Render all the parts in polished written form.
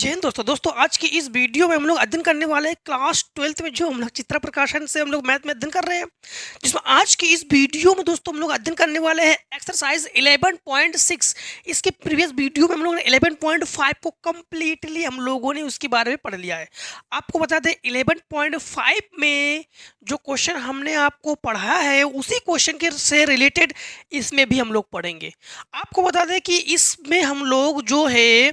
जय हिंद दोस्तों आज की इस वीडियो में हम लोग अध्ययन करने वाले हैं क्लास 12th में जो हम लोग चित्रा प्रकाशन से हम लोग मैथ में अध्ययन कर रहे हैं, जिसमें आज की इस वीडियो में दोस्तों हम लोग अध्ययन करने वाले हैं एक्सरसाइज 11.6। इसके प्रीवियस वीडियो में हम लोगों ने 11.5 को कम्प्लीटली हम लोगों ने उसके बारे में पढ़ लिया है। आपको बता दें 11.5 में जो क्वेश्चन हमने आपको पढ़ा है उसी क्वेश्चन के से रिलेटेड इसमें भी हम लोग पढ़ेंगे। आपको बता दें कि इसमें हम लोग जो है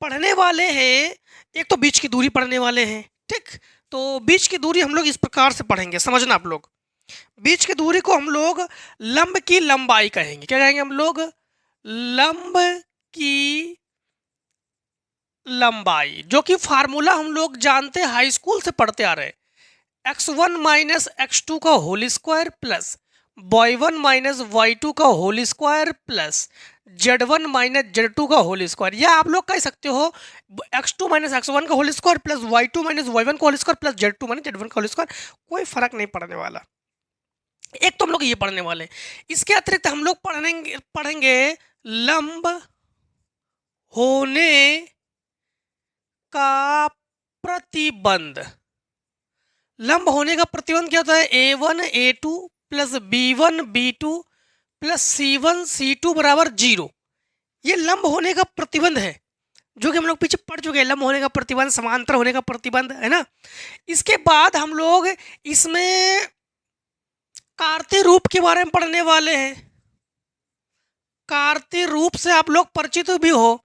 पढ़ने वाले हैं, एक तो बीच की दूरी पढ़ने वाले हैं। ठीक, तो बीच की दूरी हम लोग इस प्रकार से पढ़ेंगे, समझना आप लोग। बीच की दूरी को हम लोग लंब की लंबाई कहेंगे। क्या कहेंगे हम लोग? लंब की लंबाई, जो कि फार्मूला हम लोग जानते हैं, हाई स्कूल से पढ़ते आ रहे हैं। x1 माइनस x2 का whole square plus y1 minus y2 का whole square plus z1 minus z2 का होल स्क्वायर, या आप लोग कह सकते हो x2 माइनस x1 का whole square plus y2 minus y1 का whole square plus z2 minus z1 का होल स्क्वायर। कोई फर्क नहीं पड़ने वाला। एक तो हम लोग ये पढ़ने वाले, इसके अतिरिक्त हम लोग पढ़ेंगे लंब होने का प्रतिबंध। लंब होने का प्रतिबंध क्या होता है? a1 a2 plus b1 b2 plus c1 c2 बराबर 0। ये लंब होने का प्रतिबंध है, जो कि हम लोग पीछे पढ़ चुके हैं। लंब होने का प्रतिबंध, समांतर होने का प्रतिबंध, है ना। इसके बाद हम लोग इसमें कार्तीय रूप के बारे में पढ़ने वाले हैं। कार्तीय रूप से आप लोग परिचित भी हो।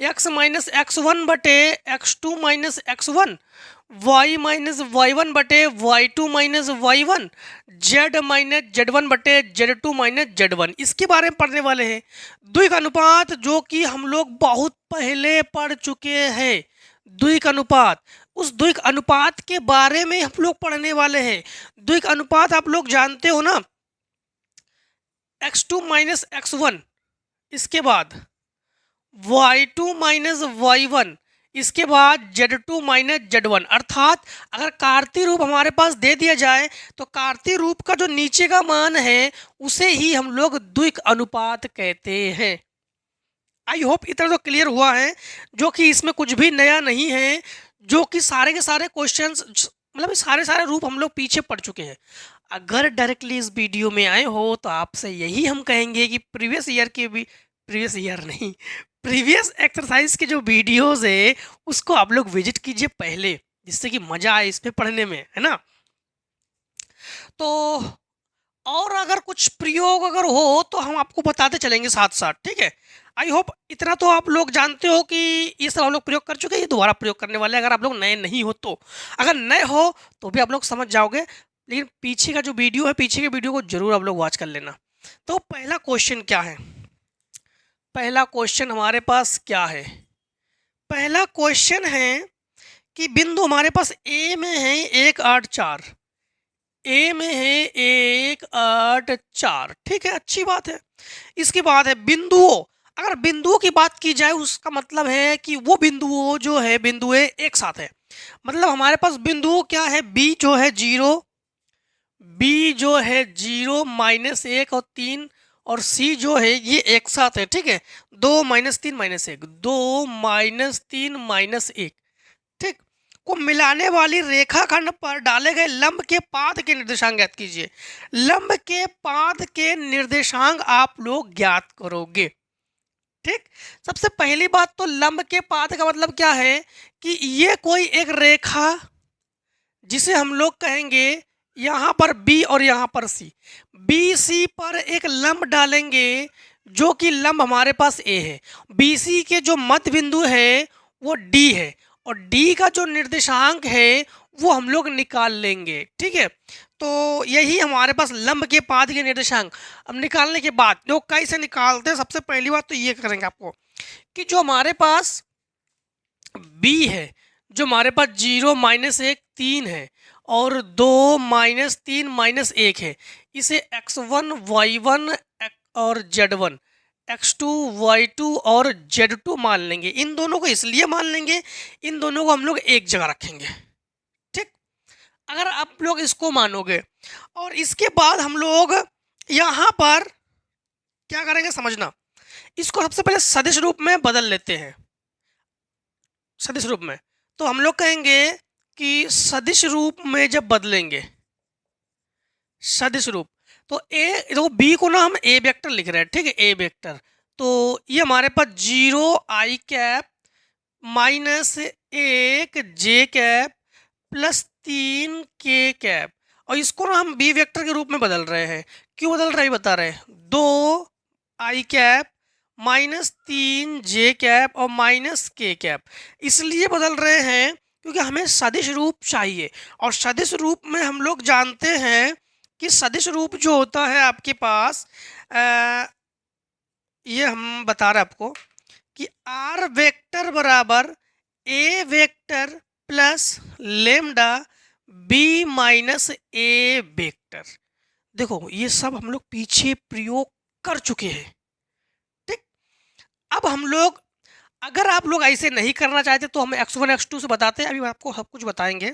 x माइनस x1 बटे x2 minus x1, y minus y1 बटे y2 minus y1, z minus z1 बटे z2 माइनस z1। इसके बारे में पढ़ने वाले हैं। द्विक अनुपात, जो कि हम लोग बहुत पहले पढ़ चुके हैं। द्विक अनुपात, उस द्विक अनुपात के बारे में हम लोग पढ़ने वाले हैं। द्विक अनुपात आप लोग जानते हो ना, x2 माइनस x1, इसके बाद y2 माइनस y1, इसके बाद z2 माइनस z1। अर्थात अगर कार्तीय रूप हमारे पास दे दिया जाए तो कार्तीय रूप का जो नीचे का मान है उसे ही हम लोग द्विक अनुपात कहते हैं। आई होप इतना तो क्लियर हुआ है, जो कि इसमें कुछ भी नया नहीं है, जो कि सारे के सारे क्वेश्चंस, मतलब सारे रूप हम लोग पीछे पढ़ चुके हैं। अगर डायरेक्टली इस वीडियो में आए हो तो आपसे यही हम कहेंगे कि प्रीवियस एक्सरसाइज के जो वीडियोस है उसको आप लोग विजिट कीजिए पहले, जिससे कि मजा आए इसमें पढ़ने में, है ना। तो और अगर कुछ प्रयोग अगर हो तो हम आपको बताते चलेंगे साथ साथ, ठीक है। आई होप इतना तो आप लोग जानते हो कि ये सब हम लोग प्रयोग कर चुके हैं, ये दोबारा प्रयोग करने वाले हैं। अगर आप लोग नए नहीं हो तो, अगर नए हो तो भी आप लोग समझ जाओगे, लेकिन पीछे का जो वीडियो है, पीछे के वीडियो को जरूर आप लोग वॉच कर लेना। तो पहला क्वेश्चन क्या है? पहला क्वेश्चन हमारे पास क्या है? पहला क्वेश्चन है कि बिंदु हमारे पास ए में है 1 8 4, ए में है 1 8 4, ठीक है, अच्छी बात है। इसके बाद है बिंदुओं। अगर बिंदुओं की बात की जाए उसका मतलब है कि वो बिंदुओं जो है बिंदुएं एक साथ है। मतलब हमारे पास बिंदुओं क्या है? बी जो है 0, बी जो है 0 माइनस 1 और 3, और सी जो है ये एक साथ है, ठीक है। 2 माइनस 3 माइनस 1, 2 माइनस 3 माइनस 1, ठीक, को मिलाने वाली रेखाखंड पर डाले गए लंब के पाद के निर्देशांक ज्ञात कीजिए। लंब के पाद के निर्देशांक आप लोग ज्ञात करोगे, ठीक। सबसे पहली बात तो लंब के पाद का मतलब क्या है कि ये कोई एक रेखा, जिसे हम लोग कहेंगे यहाँ पर बी और यहाँ पर सी, बी सी पर एक लंब डालेंगे, जो कि लंब हमारे पास ए है। बी सी के जो मध्य बिंदु है वो डी है, और डी का जो निर्देशांक है वो हम लोग निकाल लेंगे, ठीक है। तो यही हमारे पास लंब के पाद के निर्देशांक। अब निकालने के बाद जो कैसे निकालते हैं, सबसे पहली बात तो ये करेंगे आपको कि जो हमारे पास बी है, जो हमारे पास 0 माइनस 1 3 है और 2 माइनस 3 माइनस 1 है, इसे x1 y1 और z1, x2 y2 और z2 मान लेंगे। इन दोनों को इसलिए मान लेंगे, इन दोनों को हम लोग एक जगह रखेंगे, ठीक। अगर आप लोग इसको मानोगे, और इसके बाद हम लोग यहाँ पर क्या करेंगे समझना, इसको सबसे पहले सदिश रूप में बदल लेते हैं। सदिश रूप में, तो हम लोग कहेंगे कि सदिश रूप में जब बदलेंगे, सदिश रूप, तो बी को ना हम ए वेक्टर लिख रहे हैं, ठीक है, ए वेक्टर। तो ये हमारे पास 0 i minus 1 j plus 3 k, और इसको ना हम बी वेक्टर के रूप में बदल रहे हैं। क्यों बदल रहे हैं बता रहे हैं, 2 i माइनस 3 j और माइनस k, इसलिए बदल रहे हैं क्योंकि हमें सदिश रूप चाहिए। और सदिश रूप में हम लोग जानते हैं कि सदिश रूप जो होता है आपके पास, ये हम बता रहे हैं आपको कि आर वेक्टर बराबर A vector plus lambda B minus A vector. देखो ये सब हम लोग पीछे प्रयोग कर चुके हैं, ठीक। अब हम लोग, अगर आप लोग ऐसे नहीं करना चाहते तो हम x1 x2 से बताते हैं। अभी आपको सब कुछ बताएंगे,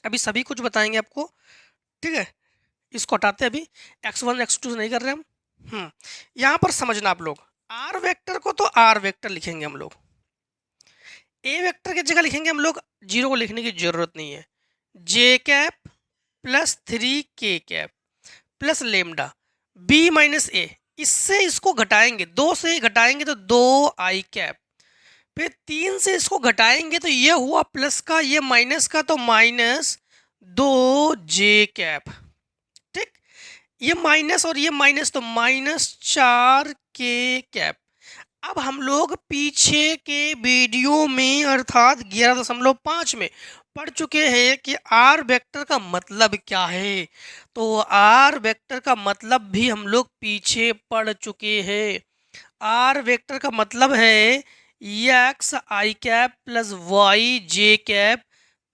अभी सभी कुछ बताएंगे आपको, ठीक है। इसको हटाते हैं, अभी x1 x2 से नहीं कर रहे हम। यहाँ पर समझना आप लोग, आर वेक्टर को तो आर वेक्टर लिखेंगे हम लोग, ए वेक्टर की जगह लिखेंगे हम लोग, 0 को लिखने की जरूरत नहीं है, j plus 3 k plus lambda B minus A, इससे इसको घटाएंगे, 2 से घटाएंगे तो 2i, फिर 3 से इसको घटाएंगे तो ये हुआ प्लस का, ये माइनस का, तो माइनस 2j, ठीक। ये माइनस और ये माइनस, तो माइनस 4k। अब हम लोग पीछे के वीडियो में अर्थात 11.5 में पढ़ चुके हैं कि आर वेक्टर का मतलब क्या है। तो आर वेक्टर का मतलब भी हम लोग पीछे पढ़ चुके हैं। आर वेक्टर का मतलब है x plus y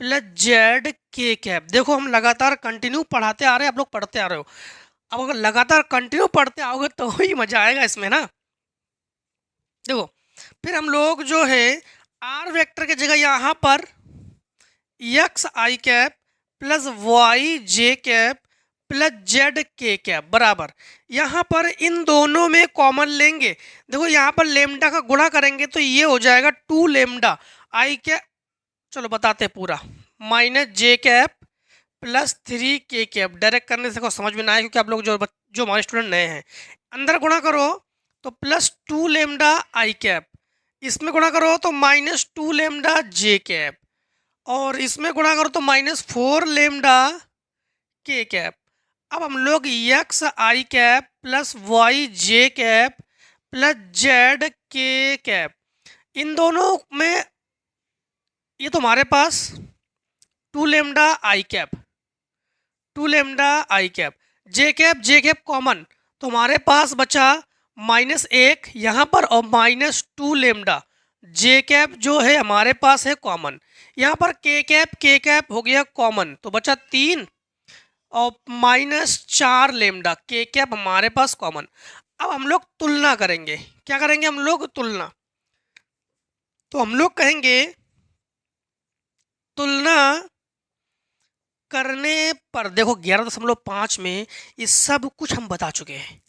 plus z देखो हम लगातार कंटिन्यू पढ़ाते आ रहे हैं, आप लोग पढ़ते आ रहे हो। अब अगर लगातार कंटिन्यू पढ़ते आओगे तो ही मजा आएगा इसमें ना। देखो फिर हम लोग जो है आर वेक्टर की जगह यहाँ पर x plus y plus z बराबर, यहाँ पर इन दोनों में कॉमन लेंगे। देखो यहाँ पर लेमडा का गुणा करेंगे तो ये हो जाएगा 2 लेमडा चलो बताते पूरा, minus j plus 3k। Direct करने से समझ में ना आए क्योंकि आप लोग जो हमारे स्टूडेंट नए हैं, अंदर गुणा करो तो प्लस 2 लेमडा i, इसमें गुणा करो तो माइनस 2 लेमडा j, और इसमें गुणा करो तो माइनस 4 लेमडा k। अब हम लोग x plus y plus z इन दोनों में, ये तो हमारे पास 2 lambda i, 2 lambda i, j common, तो हमारे पास बचा -1 यहाँ पर और माइनस 2 लेमडा j जो है हमारे पास है कॉमन। यहाँ पर k हो गया कॉमन, तो बचा 3 और -4 लेमडा k हमारे पास कॉमन। अब हम लोग तुलना करेंगे, क्या करेंगे हम लोग, तुलना। तो हम लोग कहेंगे तुलना करने पर, देखो 11.5 में ये सब कुछ हम बता चुके हैं।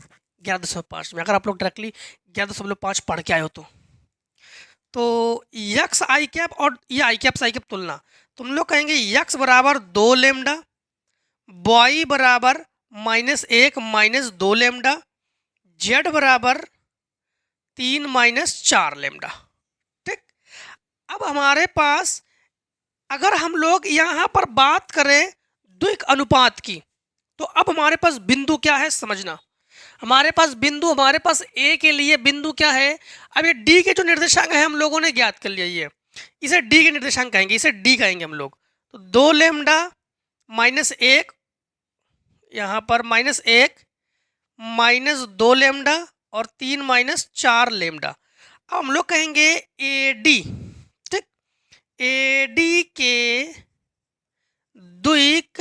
11.5 में अगर आप लोग डायरेक्टली 11.5 पढ़ के आए हो तो x और ये i तुलना, तुम लोग कहेंगे x बराबर 2 लेमडा, y बराबर -1 माइनस 2 लेमडा, z बराबर 3 माइनस 4 लेमडा, ठीक। अब हमारे पास अगर हम लोग यहाँ पर बात करें द्विक अनुपात की, तो अब हमारे पास बिंदु क्या है समझना। हमारे पास बिंदु, हमारे पास ए के लिए बिंदु क्या है, अब ये डी के जो निर्देशांक है हम लोगों ने ज्ञात कर लिया, ये इसे डी के निर्देशांक कहेंगे, इसे डी कहेंगे हम लोग। तो 2 लेमडा -1, यहाँ पर -1 माइनस 2 लेमडा और 3 माइनस 4 लेमडा। अब हम लोग कहेंगे ए डी, ठीक, ए डी के द्विक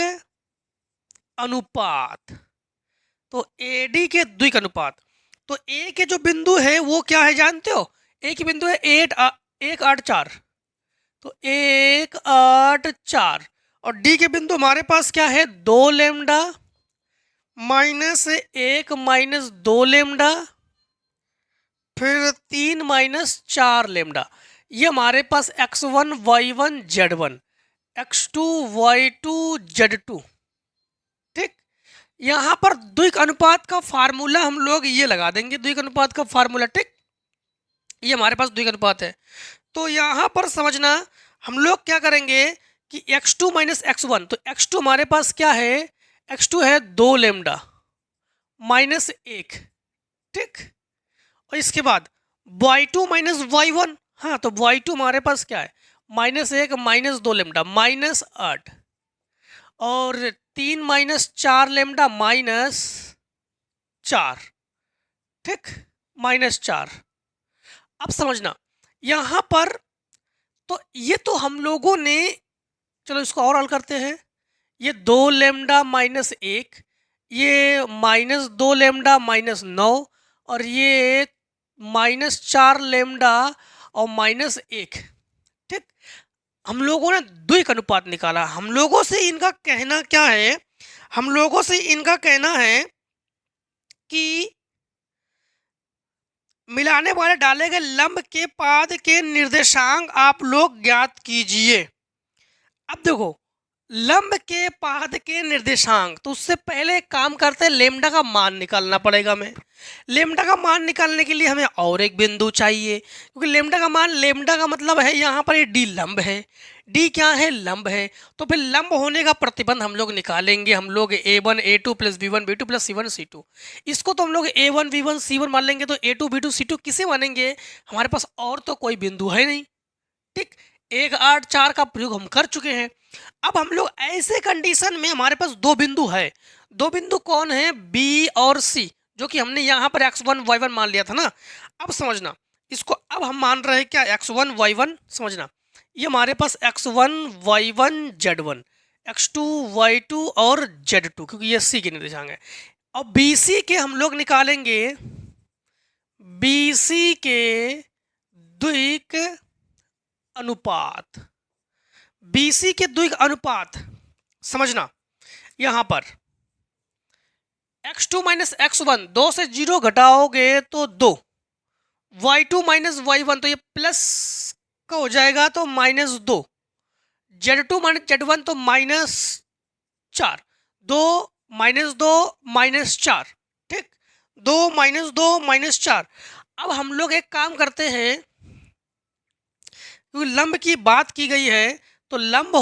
अनुपात। तो ए डी के द्विक अनुपात, तो ए के जो बिंदु है वो क्या है जानते हो, ए की बिंदु है 1 8 4, तो 1 8 4, और डी के बिंदु हमारे पास क्या है 2 लेमडा -1 माइनस 2 लेमडा फिर 3 माइनस 4 लेमडा। ये हमारे पास x1 y1 z1, x2 y2 z2। ठीक, यहाँ पर द्विक अनुपात का फार्मूला हम लोग ये लगा देंगे, द्विक अनुपात का फार्मूला। ठीक, ये हमारे पास द्विक अनुपात है। तो यहाँ पर समझना हम लोग क्या करेंगे कि x2 माइनस x1, तो x2 हमारे पास क्या है, x2 है 2 लेमडा माइनस 1। ठीक, और इसके बाद y2 माइनस y1, हाँ तो y2 हमारे पास क्या है, -1 माइनस 2 लेमडा माइनस 8, और 3 माइनस 4 लेमडा माइनस 4। ठीक, -4। अब समझना यहाँ पर, तो ये तो हम लोगों ने, चलो इसको और हल करते हैं। ये 2 लेमडा माइनस 1, ये -2 लेमडा माइनस 9, और ये -4 लेमडा और -1। ठीक, हम लोगों ने द्विक अनुपात निकाला। हम लोगों से इनका कहना क्या है, हम लोगों से इनका कहना है कि मिलाने वाले डाले गए लंब के पाद के निर्देशांक आप लोग ज्ञात कीजिए। अब देखो, लंब के पाद के निर्देशांक, तो उससे पहले एक काम करते हैं, लेमडा का मान निकालना पड़ेगा हमें। लेमडा का मान निकालने के लिए हमें और एक बिंदु चाहिए, क्योंकि लेमडा का मान, लेमडा का मतलब है यहाँ पर ये डी लंब है, डी क्या है, लंब है। तो फिर लंब होने का प्रतिबंध हम लोग निकालेंगे, हम लोग a1 a2 plus b1 b2 plus c1 c2। इसको तो हम लोग a1 b1 c1 मान लेंगे, तो a2 b2 c2 किसे मानेंगे, हमारे पास और तो कोई बिंदु है नहीं। ठीक, 1 8 4 का प्रयोग हम कर चुके हैं। अब हम लोग ऐसे कंडीशन में, हमारे पास दो बिंदु है, दो बिंदु कौन है, B और C, जो कि हमने यहाँ पर x1 y1 मान लिया था ना। अब समझना इसको, अब हम मान रहे हैं क्या, x1 y1। समझना ये हमारे पास x1 y1 z1, x2 y2 और z2, क्योंकि ये C के निर्देशांक है। और BC के हम लोग निकालेंगे, BC के द्विक अनुपात, BC के द्विक अनुपात। समझना यहां पर x2 माइनस x1, 2 से 0 घटाओगे तो 2, y2 माइनस y1, तो ये प्लस का हो जाएगा तो -2, z2 माइनस z1 तो -4, 2 -2 -4। ठीक, 2 -2 -4। अब हम लोग एक काम करते हैं, क्योंकि लंब की बात की गई है, तो लंब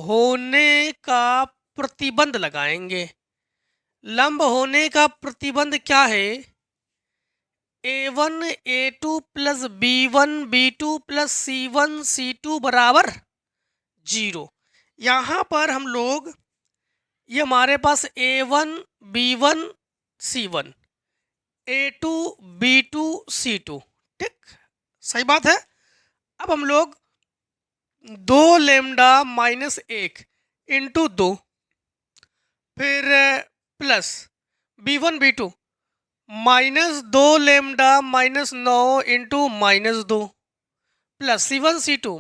होने का प्रतिबंध लगाएंगे। लंब होने का प्रतिबंध क्या है, a1 a2 plus b1 b2 plus c1 c2 बराबर 0। यहाँ पर हम लोग, ये हमारे पास a1 b1 c1, a2 b2 c2। ठीक, सही बात है। अब हम लोग 2 लेमडा माइनस 1 इंटू 2, फिर plus b1 b2 -2 lambda minus 9 into -2, plus c1 c2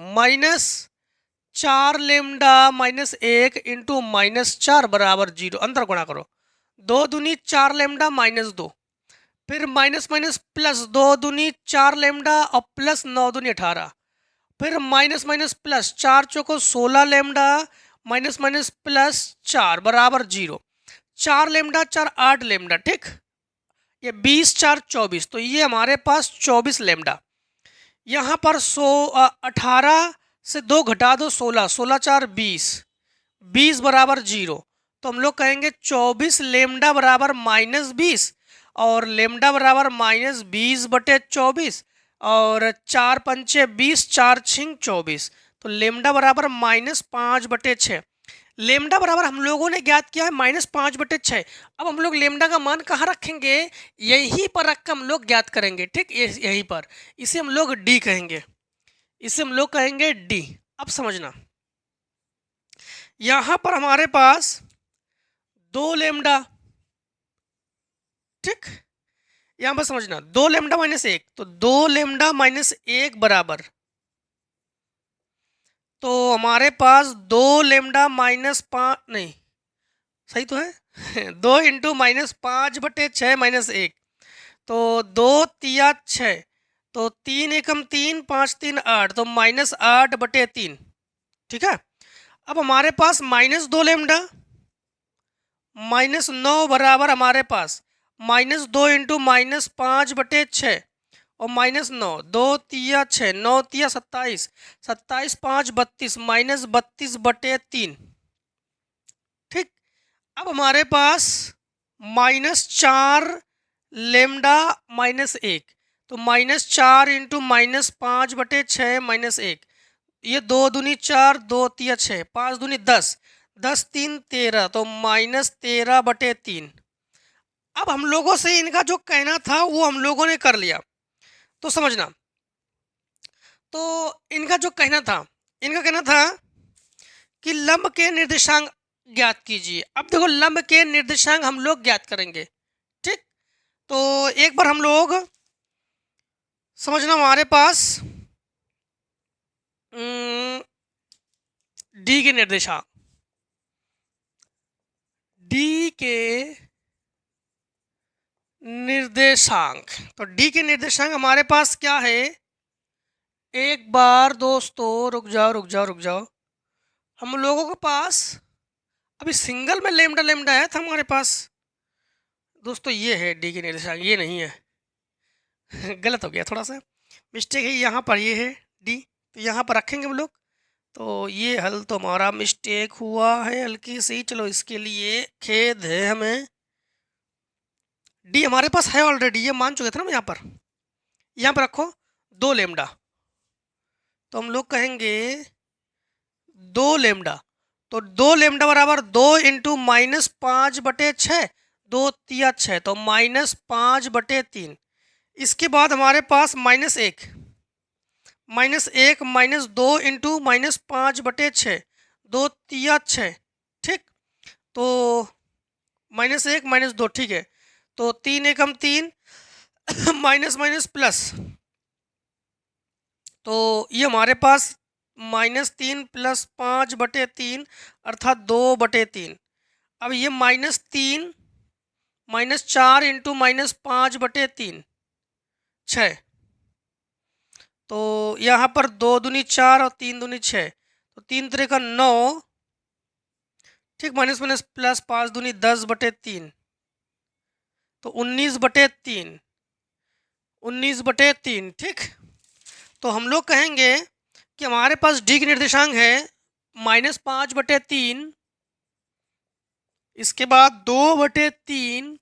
-4 lambda minus 1 into -4 बराबर 0। अंतर गुणा करो, 2 दूनी 4 लेमडा -2, फिर माइनस माइनस प्लस, 2 दूनी 4 लेमडा और प्लस 9 दूनी 18, फिर माइनस माइनस प्लस, 4 चौको 16 लेमडा माइनस माइनस प्लस 4 बराबर 0। 4 लेमडा 4 8 लेमडा। ठीक, ये 20 4 24, तो ये हमारे पास 24 लेमडा। यहाँ पर 18 से 2 घटा दो 16, 16 4 20, 20 बराबर 0। तो हम लोग कहेंगे 24 लेमडा बराबर -20, और लेमडा बराबर -20 बटे 24, और 4 पंचे 20, 4 छिंग 24, तो लेमडा बराबर -5 बटे 6। लेमडा बराबर हम लोगों ने ज्ञात किया है -5 बटे 6। अब हम लोग लेमडा का मान कहाँ रखेंगे, यहीं पर रख कर हम लोग ज्ञात करेंगे। ठीक, यहीं पर, इसे हम लोग डी कहेंगे, इसे हम लोग कहेंगे डी। अब समझना यहाँ पर हमारे पास 2 लेमडा, ठीक, यहाँ पर समझना 2 लेमडा माइनस 1, तो 2 लेमडा माइनस 1 बराबर, तो हमारे पास 2 लेमडा -5, नहीं सही तो है 2 इंटू -5 बटे 6 -1, तो 2 तिया 6, तो 3 एकम 3, 5 3 8, तो -8/3। ठीक है। अब हमारे पास -2 लेमडा, -9 बराबर हमारे पास -2 इंटू -5/6 और -9, 2 तिया 6, 9 तिया 27, 27 5 32, -32/3। ठीक। अब हमारे पास -4 लेमडा -1, तो -4 इंटू -5/6 -1, ये 2 दूनी 4, 2 तिया 6, 5 दूनी 10, 10 3 13, तो -13/3। अब हम लोगों से इनका जो कहना था वो हम लोगों ने कर लिया, तो समझना। तो इनका जो कहना था, इनका कहना था कि लंब के निर्देशांक ज्ञात कीजिए। अब देखो लंब के निर्देशांक हम लोग ज्ञात करेंगे। ठीक। तो एक बार हम लोग समझना, हमारे पास डी के निर्देशांक, डी के निर्देशांक, तो डी के निर्देशांक हमारे पास क्या है। एक बार दोस्तों रुक जाओ रुक जाओ रुक जाओ, हम लोगों के पास अभी सिंगल में लेमडा लेमडा है था हमारे पास। दोस्तों ये है डी के निर्देशांक, ये नहीं है गलत हो गया, थोड़ा सा मिस्टेक है। यहाँ पर ये है डी, तो यहाँ पर रखेंगे हम लोग। तो ये हल तो हमारा मिस्टेक हुआ है हल्की सी, चलो इसके लिए खेद है हमें। डी हमारे पास है ऑलरेडी, ये मान चुके थे ना हम। यहाँ पर रखो 2 लेमडा, तो हम लोग कहेंगे 2 लेमडा, तो 2 लेमडा बराबर 2 इंटू -5/6, 2 तिया 6, तो -5/3। इसके बाद हमारे पास -1, -1 -2 इंटू -5/6, 2 तिया 6। ठीक। तो -1 -2, ठीक है। तो 3 एकम 3 माइनस माइनस प्लस, तो ये हमारे पास -3 + 5/3 अर्थात 2/3। अब ये -3 -4 इंटू -5/3 6, तो यहाँ पर 2 दूनी 4 और 3 दूनी 6, तो 3 3 का 9। ठीक। माइनस माइनस प्लस 5 दूनी 10/3, तो 19/3, 19/3। ठीक। तो हम लोग कहेंगे कि हमारे पास डी की निर्देशांक है -5/3, इसके बाद 2/3,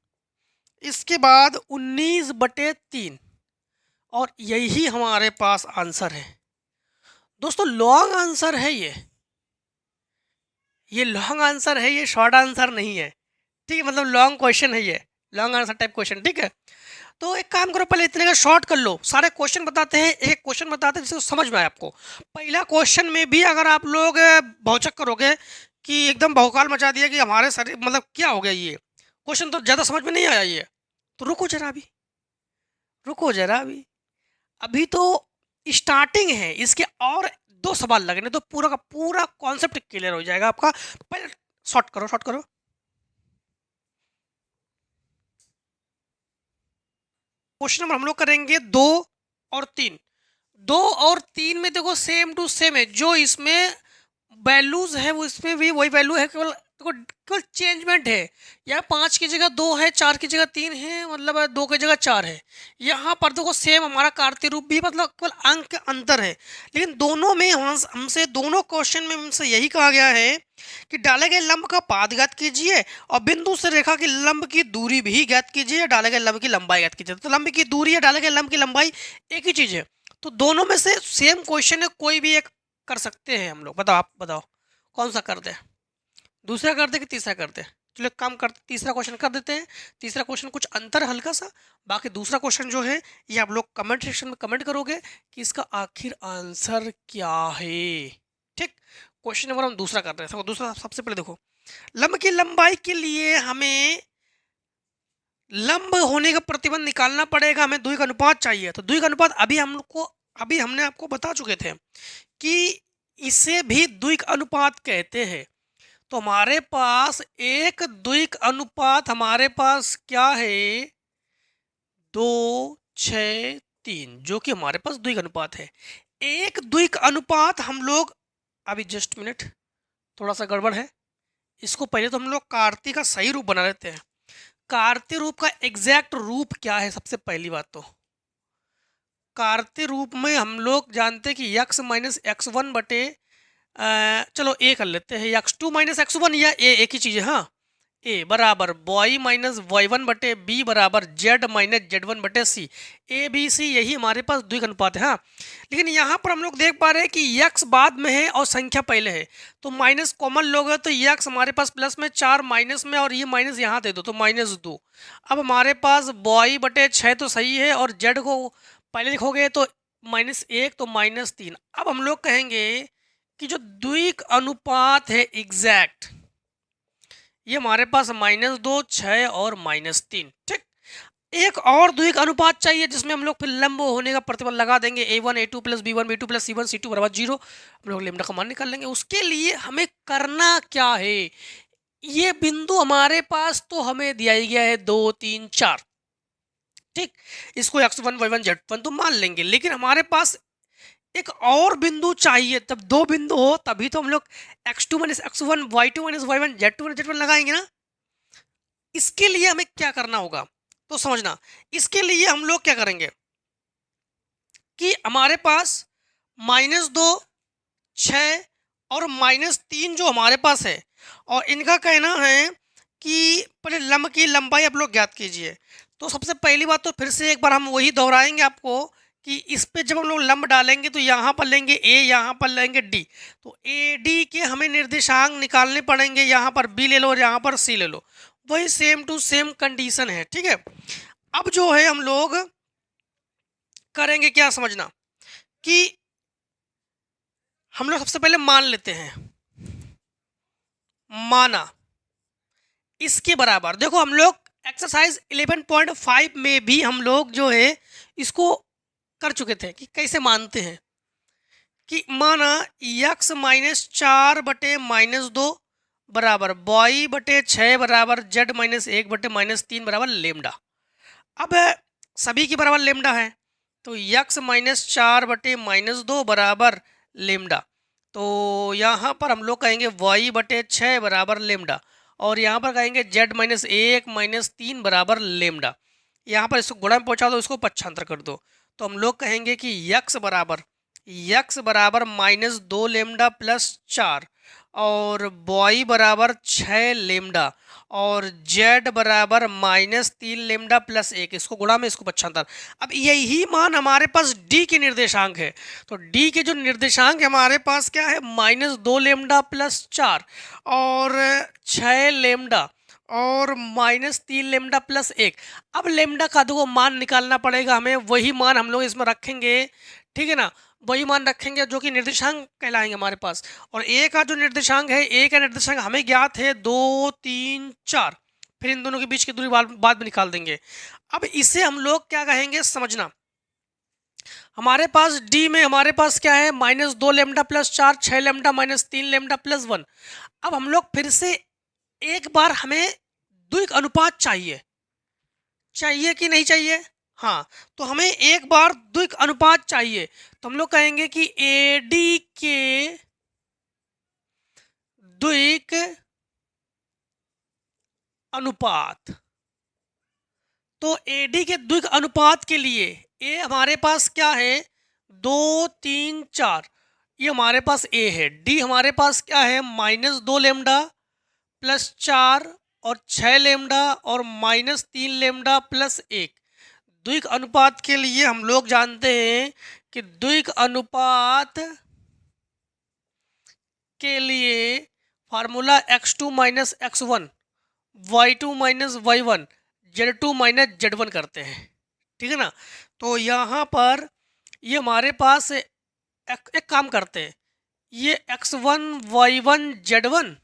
इसके बाद 19/3, और यही हमारे पास आंसर है। दोस्तों लॉन्ग आंसर है ये लॉन्ग आंसर है, ये शॉर्ट आंसर नहीं है। ठीक है, मतलब लॉन्ग क्वेश्चन है, ये लॉन्ग आंसर टाइप क्वेश्चन। ठीक है। तो एक काम करो, पहले इतने का शॉर्ट कर लो। सारे क्वेश्चन बताते हैं, एक क्वेश्चन बताते हैं जिससे समझ में आए आपको। पहला क्वेश्चन में भी अगर आप लोग भौचक करोगे कि एकदम भौकाल मचा दिया कि हमारे शरीर मतलब क्या हो गया, ये क्वेश्चन तो ज़्यादा समझ में नहीं आया ये, तो रुको जरा अभी, रुको जरा अभी, अभी तो स्टार्टिंग है, इसके और 2 सवाल लगने तो पूरा का पूरा कॉन्सेप्ट क्लियर हो जाएगा आपका। पहले शॉर्ट करो, शॉर्ट करो। क्वेश्चन नंबर हम लोग करेंगे 2 और 3। 2 और 3 में देखो सेम टू सेम है, जो इसमें वैल्यूज है वो इसमें भी वही वैल्यू है, केवल देखो केवल चेंजमेंट है। यहाँ 5 की जगह 2 है, 4 की जगह 3 है, मतलब 2 की जगह 4 है। यहाँ पर देखो सेम हमारा कार्तीय रूप भी, मतलब केवल अंक के अंतर है। लेकिन दोनों में हमसे दोनों क्वेश्चन में हमसे यही कहा गया है कि डाले गए लंब का पाद ज्ञात कीजिए और बिंदु से रेखा की लंब की दूरी भी ज्ञात कीजिए, डाले गए लंब की लंबाई ज्ञात कीजिए। तो लंब की दूरी या डाले गए लंब की लंबाई एक ही चीज़ है, तो दोनों में से सेम क्वेश्चन है, कोई भी एक कर सकते हैं हम लोग। बताओ, आप बताओ कौन सा कर दे, दूसरा कर दे कि तीसरा कर दे। चलो एक काम करते, तीसरा क्वेश्चन कर देते हैं। तीसरा क्वेश्चन कुछ अंतर है हल्का सा, बाकी दूसरा क्वेश्चन जो है ये आप लोग कमेंट सेक्शन में कमेंट करोगे कि इसका आखिर आंसर क्या है। ठीक। क्वेश्चन नंबर हम दूसरा कर रहे हैं। दूसरा सबसे पहले देखो, लंब की लंबाई के लिए हमें लंब होने का प्रतिबंध निकालना पड़ेगा, हमें द्विक अनुपात चाहिए। तो द्विक अनुपात अभी हमने आपको बता चुके थे कि इसे भी द्विक अनुपात कहते हैं। तो हमारे पास एक द्विक अनुपात हमारे पास क्या है, 2:6:3 जो कि हमारे पास द्विक अनुपात है। एक द्विक अनुपात हम लोग, अभी जस्ट मिनट, थोड़ा सा गड़बड़ है। इसको पहले तो हम लोग कार्तीय का सही रूप बना लेते हैं। कार्तीय रूप का एग्जैक्ट रूप क्या है? सबसे पहली बात तो कार्तीय रूप में हम लोग जानते हैं कि यक्स माइनस एक्स वन बटे चलो ए कर लेते हैं, x two minus x one या ए एक ही चीज़ है। हाँ, ए बराबर वाई माइनस वाई वन बटे बी बराबर जेड माइनस जेड वन बटे सी। ए बी सी यही हमारे पास द्विक अनुपात है। हाँ, लेकिन यहाँ पर हम लोग देख पा रहे हैं कि यक्स बाद में है और संख्या पहले है, तो माइनस कॉमन लोगे तो यक्स हमारे पास प्लस में, 4 माइनस में, और ये माइनस यहाँ दे दो तो -2। अब हमारे पास वाई बटे 6 तो सही है, और जेड को पहले लिखोगे तो -1 तो -3। अब हम लोग कहेंगे कि जो द्विक अनुपात है एग्जैक्ट, ये हमारे पास -2, 6 और -3। ठीक, एक और द्विक अनुपात चाहिए जिसमें हम लोग फिर लंब होने का प्रतिबल लगा देंगे, a1 a2 plus b1 b2 plus c1 c2 बराबर 0। हम लोग लेमडा का मान निकाल लेंगे। उसके लिए हमें करना क्या है? ये बिंदु हमारे पास तो हमें दिया ही गया है 2 3 4। ठीक, इसको x1 y1 z1 तो मान लेंगे, लेकिन हमारे पास एक और बिंदु चाहिए। तब दो बिंदु हो तभी तो हम लोग x2 minus x1 y2 minus y1 z2 minus z1 लगाएंगे ना। इसके लिए हमें क्या करना होगा तो समझना। इसके लिए हम लोग क्या करेंगे कि हमारे पास -2, 6 और -3 जो हमारे पास है, और इनका कहना है कि पहले लंब की लंबाई आप लोग ज्ञात कीजिए। तो सबसे पहली बात तो फिर से एक बार हम वही दोहराएंगे आपको कि इस पे जब हम लोग लंब डालेंगे तो यहाँ पर लेंगे a, यहाँ पर लेंगे d, तो ए डी के हमें निर्देशांक निकालने पड़ेंगे। यहाँ पर b ले लो और यहाँ पर c ले लो, वही सेम टू सेम कंडीशन है। ठीक है, अब जो है हम लोग करेंगे क्या समझना कि हम लोग सबसे पहले मान लेते हैं, माना इसके बराबर। देखो हम लोग एक्सरसाइज 11.5 में भी हम लोग जो है इसको कर चुके थे कि कैसे मानते हैं कि माना यक्स माइनस 4 बटे -2 बराबर वाई बटे 6 बराबर जेड -1 बटे -3 बराबर लेमडा। अब सभी के बराबर लेमडा है, तो यक्स माइनस 4 बटे -2 बराबर लेमडा। तो यहाँ पर हम लोग कहेंगे वाई बटे 6 बराबर लेमडा, और यहाँ पर कहेंगे जेड -1 -3 बराबर लेमडा। यहाँ पर इसको गुणा में पहुँचा दो, इसको पक्षांतर कर दो, तो हम लोग कहेंगे कि यक्स बराबर -2 लेमडा प्लस 4, और वाई बराबर 6 लेमडा, और जेड बराबर -3 लेमडा प्लस 1। इसको गुणा में, इसको पक्षांतर। अब यही मान हमारे पास डी के निर्देशांक है, तो डी के जो निर्देशांक है हमारे पास क्या है, -2 लेमडा प्लस 4 और 6 लेमडा और -3 लेमडा प्लस 1। अब लेमडा का दो मान निकालना पड़ेगा हमें, वही मान हम लोग इसमें रखेंगे। ठीक है ना, वही मान रखेंगे जो कि निर्देशांक कहलाएंगे हमारे पास। और ए का जो निर्देशांक है, ए का निर्देशांक हमें ज्ञात है 2 3 4, फिर इन दोनों के बीच की दूरी बाद में निकाल देंगे। अब इसे हम लोग क्या कहेंगे समझना। हमारे पास डी में हमारे पास क्या है, -2 lambda plus 4, 6 lambda -3 lambda plus 1। अब हम लोग फिर से एक बार हमें द्विक अनुपात चाहिए कि नहीं चाहिए? हाँ, तो हमें एक बार द्विक अनुपात चाहिए, तो हम लोग कहेंगे कि ए डी के द्विक अनुपात। तो ए डी के द्विक अनुपात के लिए ए हमारे पास क्या है, 2 3 4, ये हमारे पास ए है। डी हमारे पास क्या है, -2 लेमडा प्लस 4 और 6 लेमडा और -3 लेमडा प्लस 1। द्विक अनुपात के लिए हम लोग जानते हैं कि द्विक अनुपात के लिए formula x2 minus x1 y2 minus y1 z2 minus z1 करते हैं। ठीक है ना, तो यहाँ पर ये हमारे पास एक काम करते हैं, ये x1 y1 z1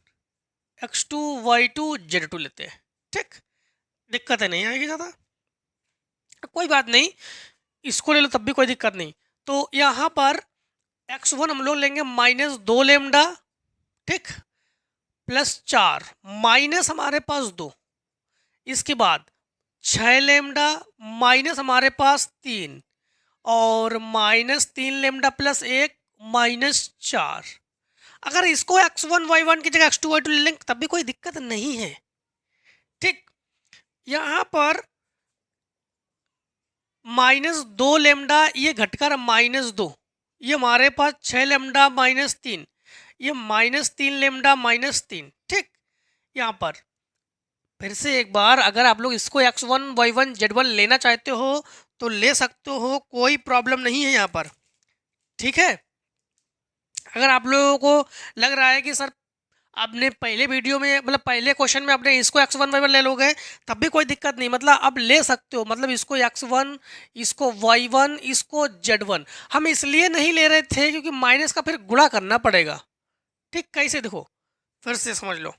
x2 y2 z2 लेते हैं। ठीक, दिक्कत है नहीं आएगी ज़्यादा, कोई बात नहीं, इसको ले लो तब भी कोई दिक्कत नहीं। तो यहाँ पर x1 हम लोग लेंगे -2 लेमडा, ठीक, प्लस 4 माइनस हमारे पास 2, इसके बाद 6 लेमडा माइनस हमारे पास 3 और -3 लेमडा प्लस 1 -4। अगर इसको x1 y1 की जगह x2 y2 ले लें तब भी कोई दिक्कत नहीं है। ठीक, यहाँ पर -2 लेमडा ये घटकर -2, ये हमारे पास 6 लेमडा -3, ये -3 लेमडा -3। ठीक, यहाँ पर फिर से एक बार अगर आप लोग इसको x1 y1 z1 लेना चाहते हो तो ले सकते हो, कोई प्रॉब्लम नहीं है यहाँ पर। ठीक है, अगर आप लोगों को लग रहा है कि सर आपने पहले वीडियो में मतलब पहले क्वेश्चन में आपने इसको x1 y1 ले लोगे तब भी कोई दिक्कत नहीं, मतलब अब ले सकते हो। मतलब इसको x1, इसको y1, इसको z1 हम इसलिए नहीं ले रहे थे क्योंकि माइनस का फिर गुणा करना पड़ेगा। ठीक, कैसे देखो फिर से समझ लो।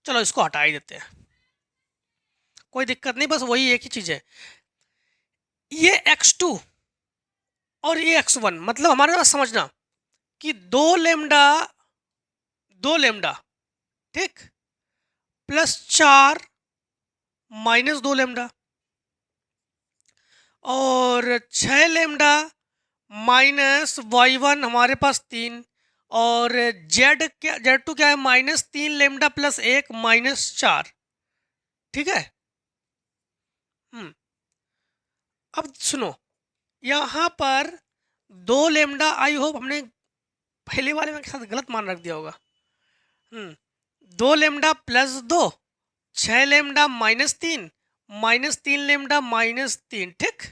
चलो इसको हटा ही देते हैं, कोई दिक्कत नहीं, बस वही एक ही चीज़ है। ये x2 और ये x1 मतलब हमारे पास समझना कि 2 लेमडा ठीक +4 -2 लेमडा और 6 लेमडा -y1 हमारे पास 3 और z2 क्या है -3 लेमडा प्लस 1 -4। ठीक है, अब सुनो, यहाँ पर 2 लेमडा, आई होप हमने पहले वाले में के साथ गलत मान रख दिया होगा। 2 लेमडा +2, 6 लेमडा -3 -3 लेमडा -3। ठीक,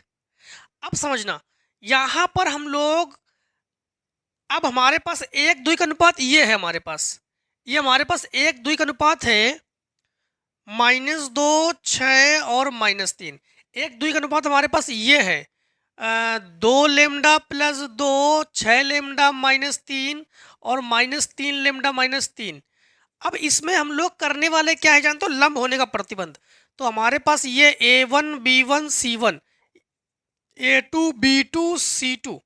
अब समझना यहाँ पर हम लोग, अब हमारे पास 1:2 का अनुपात ये है, हमारे पास ये हमारे पास 1:2 का अनुपात है, -2 6 और -3। 1:2 का अनुपात हमारे पास ये है, 2 लेमडा +2 6 लेमडा -3 और -3 लेमडा -3। अब इसमें हम लोग करने वाले क्या है जानते हो, लंब होने का प्रतिबंध। तो हमारे पास ये A1 B1 C1 A2 B2 C2,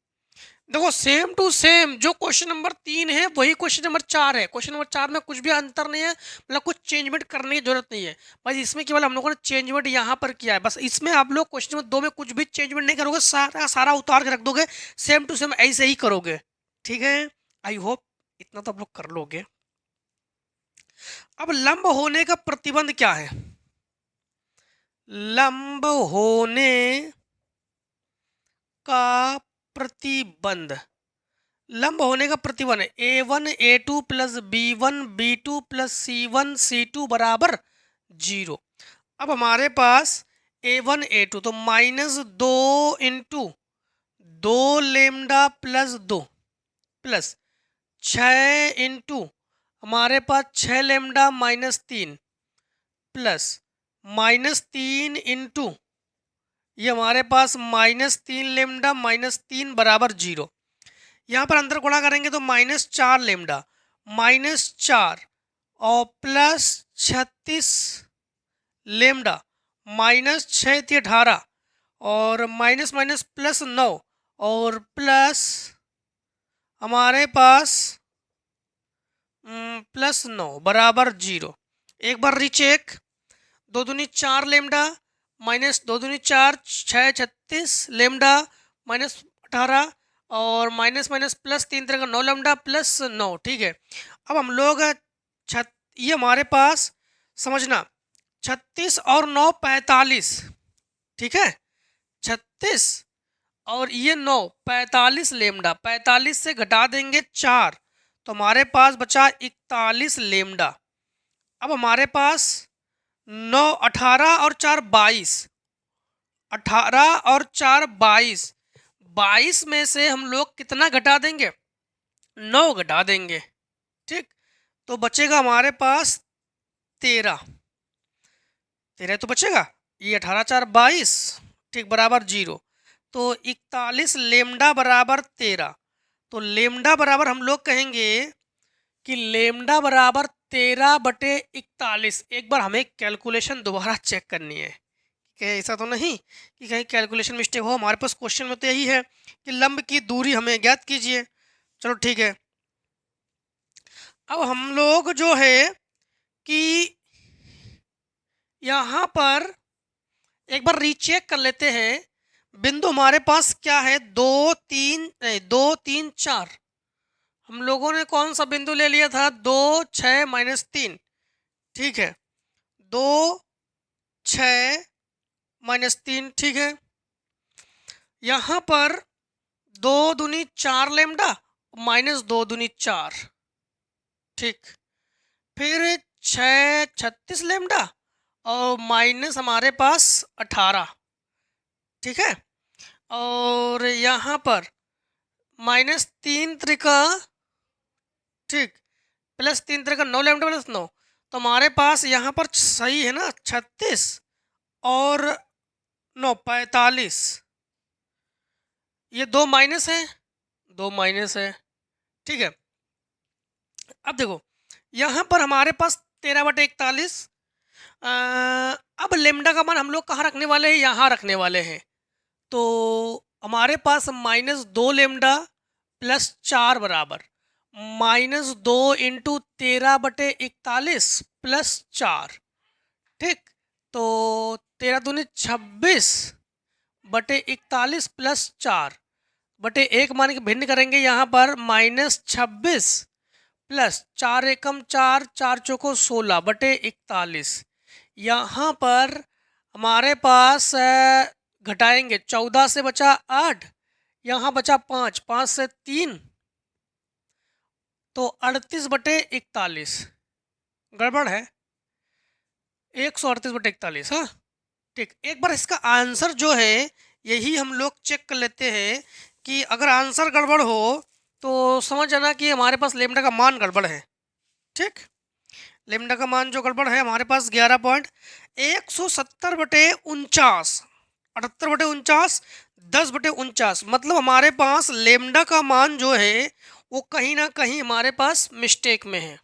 देखो सेम टू सेम जो क्वेश्चन नंबर 3 है वही क्वेश्चन नंबर 4 है। क्वेश्चन नंबर 4 में कुछ भी अंतर नहीं है, मतलब कुछ चेंजमेंट करने की जरूरत नहीं है, बस इसमें केवल हम लोगों ने चेंजमेंट यहाँ पर किया है। बस इसमें आप लोग क्वेश्चन नंबर 2 में कुछ भी चेंजमेंट नहीं करोगे, सारा सारा उतार के रख दोगे, सेम टू सेम ऐसे ही करोगे। ठीक है, आई होप इतना तो आप लोग कर लोगे। अब लंब होने का प्रतिबंध क्या है, लंब होने का प्रतिबंध, लंब होने का प्रतिबंध A1 A2 plus B1 B2 plus C1 C2 बराबर 0। अब हमारे पास A1 A2 तो -2 इंटू 2 लेमडा +2 प्लस 6 इंटू हमारे पास 6 लेमडा -3 प्लस -3 इंटू ये हमारे पास -3 लेमडा -3 बराबर 0। यहाँ पर अंतर गुणा करेंगे तो -4 लेमडा -4 और प्लस 36 लेमडा -6 18 और माइनस माइनस +9 और प्लस हमारे पास +9 बराबर 0। एक बार रीचेक, 2 दूनी 4 लेमडा -2 दूनी 4 6 36 लेमडा -18 और माइनस माइनस +3 तरह का 9 लेमडा +9। ठीक है, अब हम लोग ये हमारे पास समझना 36 और 9 45। ठीक है, 36 और ये 9 45 लेमडा, 45 से घटा देंगे 4 तो हमारे पास बचा 41 लेमडा। अब हमारे पास 9 18 और 4 22, 18 और 4 22, 22 में से हम लोग कितना घटा देंगे, 9 घटा देंगे। ठीक, तो बचेगा हमारे पास 13 तो बचेगा, ये 18 4 22 ठीक बराबर 0, तो 41 लेमडा बराबर 13। तो लेमडा बराबर हम लोग कहेंगे कि लेमडा बराबर 13/41। एक बार हमें कैलकुलेशन दोबारा चेक करनी है कि ऐसा तो नहीं कि कहीं कैलकुलेशन मिस्टेक हो। हमारे पास क्वेश्चन में तो यही है कि लंब की दूरी हमें ज्ञात कीजिए। चलो ठीक है, अब हम लोग जो है कि यहाँ पर एक बार रीचेक कर लेते हैं। बिंदु हमारे पास क्या है, 2 3 4। हम लोगों ने कौन सा बिंदु ले लिया था, 2 6 - 3। ठीक है, 2 6 - 3। ठीक है, यहाँ पर 2 दूनी 4 लेमडा, -2 दूनी 4। ठीक, फिर 6 36 लेमडा और माइनस हमारे पास 18। ठीक है, और यहाँ पर -3 त्रिका, ठीक, +3 त्रिका 9 लेमडा +9। तो हमारे पास यहाँ पर सही है ना, 36 और 9 45। ये 2 माइनस है, 2 माइनस है। ठीक है, अब देखो यहाँ पर हमारे पास 13/41। अब लेमडा का मान हम लोग कहाँ रखने वाले हैं, यहाँ रखने वाले हैं। तो हमारे पास -2 लेमडा +4 बराबर -2 इंटू 13/41 +4। ठीक, तो 13 दूनी 26 बटे 41 +4 बटे 1 मान के भिन्न करेंगे यहाँ पर -26 प्लस 4 एकम 4, 4 चौको 16 बटे 41। यहाँ पर हमारे पास घटाएंगे, 14 से बचा 8, यहाँ बचा 5, 5 से 3, तो 38/41। गड़बड़ है, 138/41। हाँ, ठीक। एक बार इसका आंसर जो है यही हम लोग चेक कर लेते हैं कि अगर आंसर गड़बड़ हो तो समझ जाना कि हमारे पास लेमडा का मान गड़बड़ है। ठीक, लेमडा का मान जो गड़बड़ है हमारे पास 11.170/49, 78/49, 10/49। मतलब हमारे पास लेमडा का मान जो है वो कहीं ना कहीं हमारे पास मिस्टेक में है।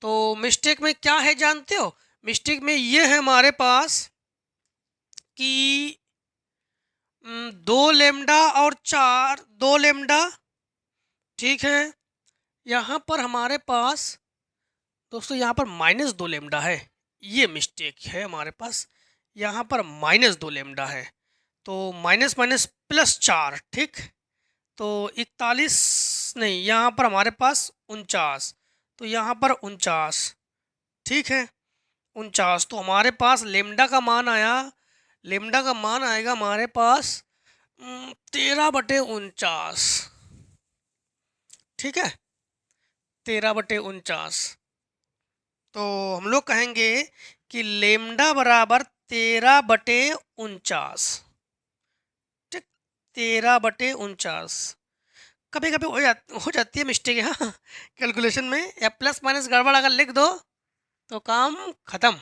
तो मिस्टेक में क्या है जानते हो, मिस्टेक में ये है हमारे पास कि 2 लेमडा और 4, 2 लेमडा। ठीक है, यहाँ पर हमारे पास दोस्तों यहाँ पर -2 लेमडा है, ये मिस्टेक है हमारे पास। यहाँ पर -2 लेमडा है, तो माइनस माइनस +4। ठीक, तो 41 नहीं, यहाँ पर हमारे पास 49, तो यहाँ पर 49। ठीक है, 49। तो हमारे पास लेमडा का मान आया, लेमडा का मान आएगा हमारे पास 13/49। ठीक है, 13/49। तो हम लोग कहेंगे कि लेमडा बराबर 13/49। ठीक, 13/49। कभी कभी हो जाती है मिस्टेक, हाँ, कैलकुलेशन में, या प्लस माइनस गड़बड़ अगर लिख दो तो काम खत्म।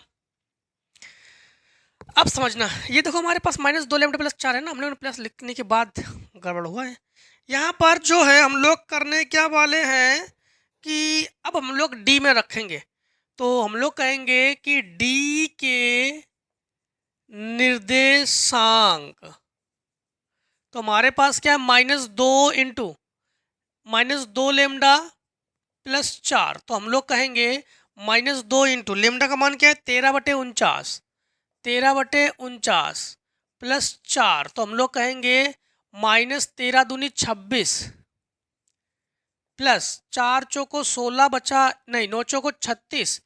अब समझना, ये देखो हमारे पास -2 लेमडा +4 है ना, हम लोग ने प्लस लिखने के बाद गड़बड़ हुआ है। यहाँ पर जो है हम लोग करने क्या वाले हैं कि अब हम लोग डी में रखेंगे। तो हम लोग कहेंगे कि डी के निर्देशांक, तो हमारे पास क्या है, -2 इंटू -2 लेमडा +4। तो हम लोग कहेंगे -2 इंटू लेमडा का मान क्या है, 13/49, 13/49 +4। तो हम लोग कहेंगे -13 दूनी 26 प्लस 4 चौको 16 बचा, नहीं 9 चौको 36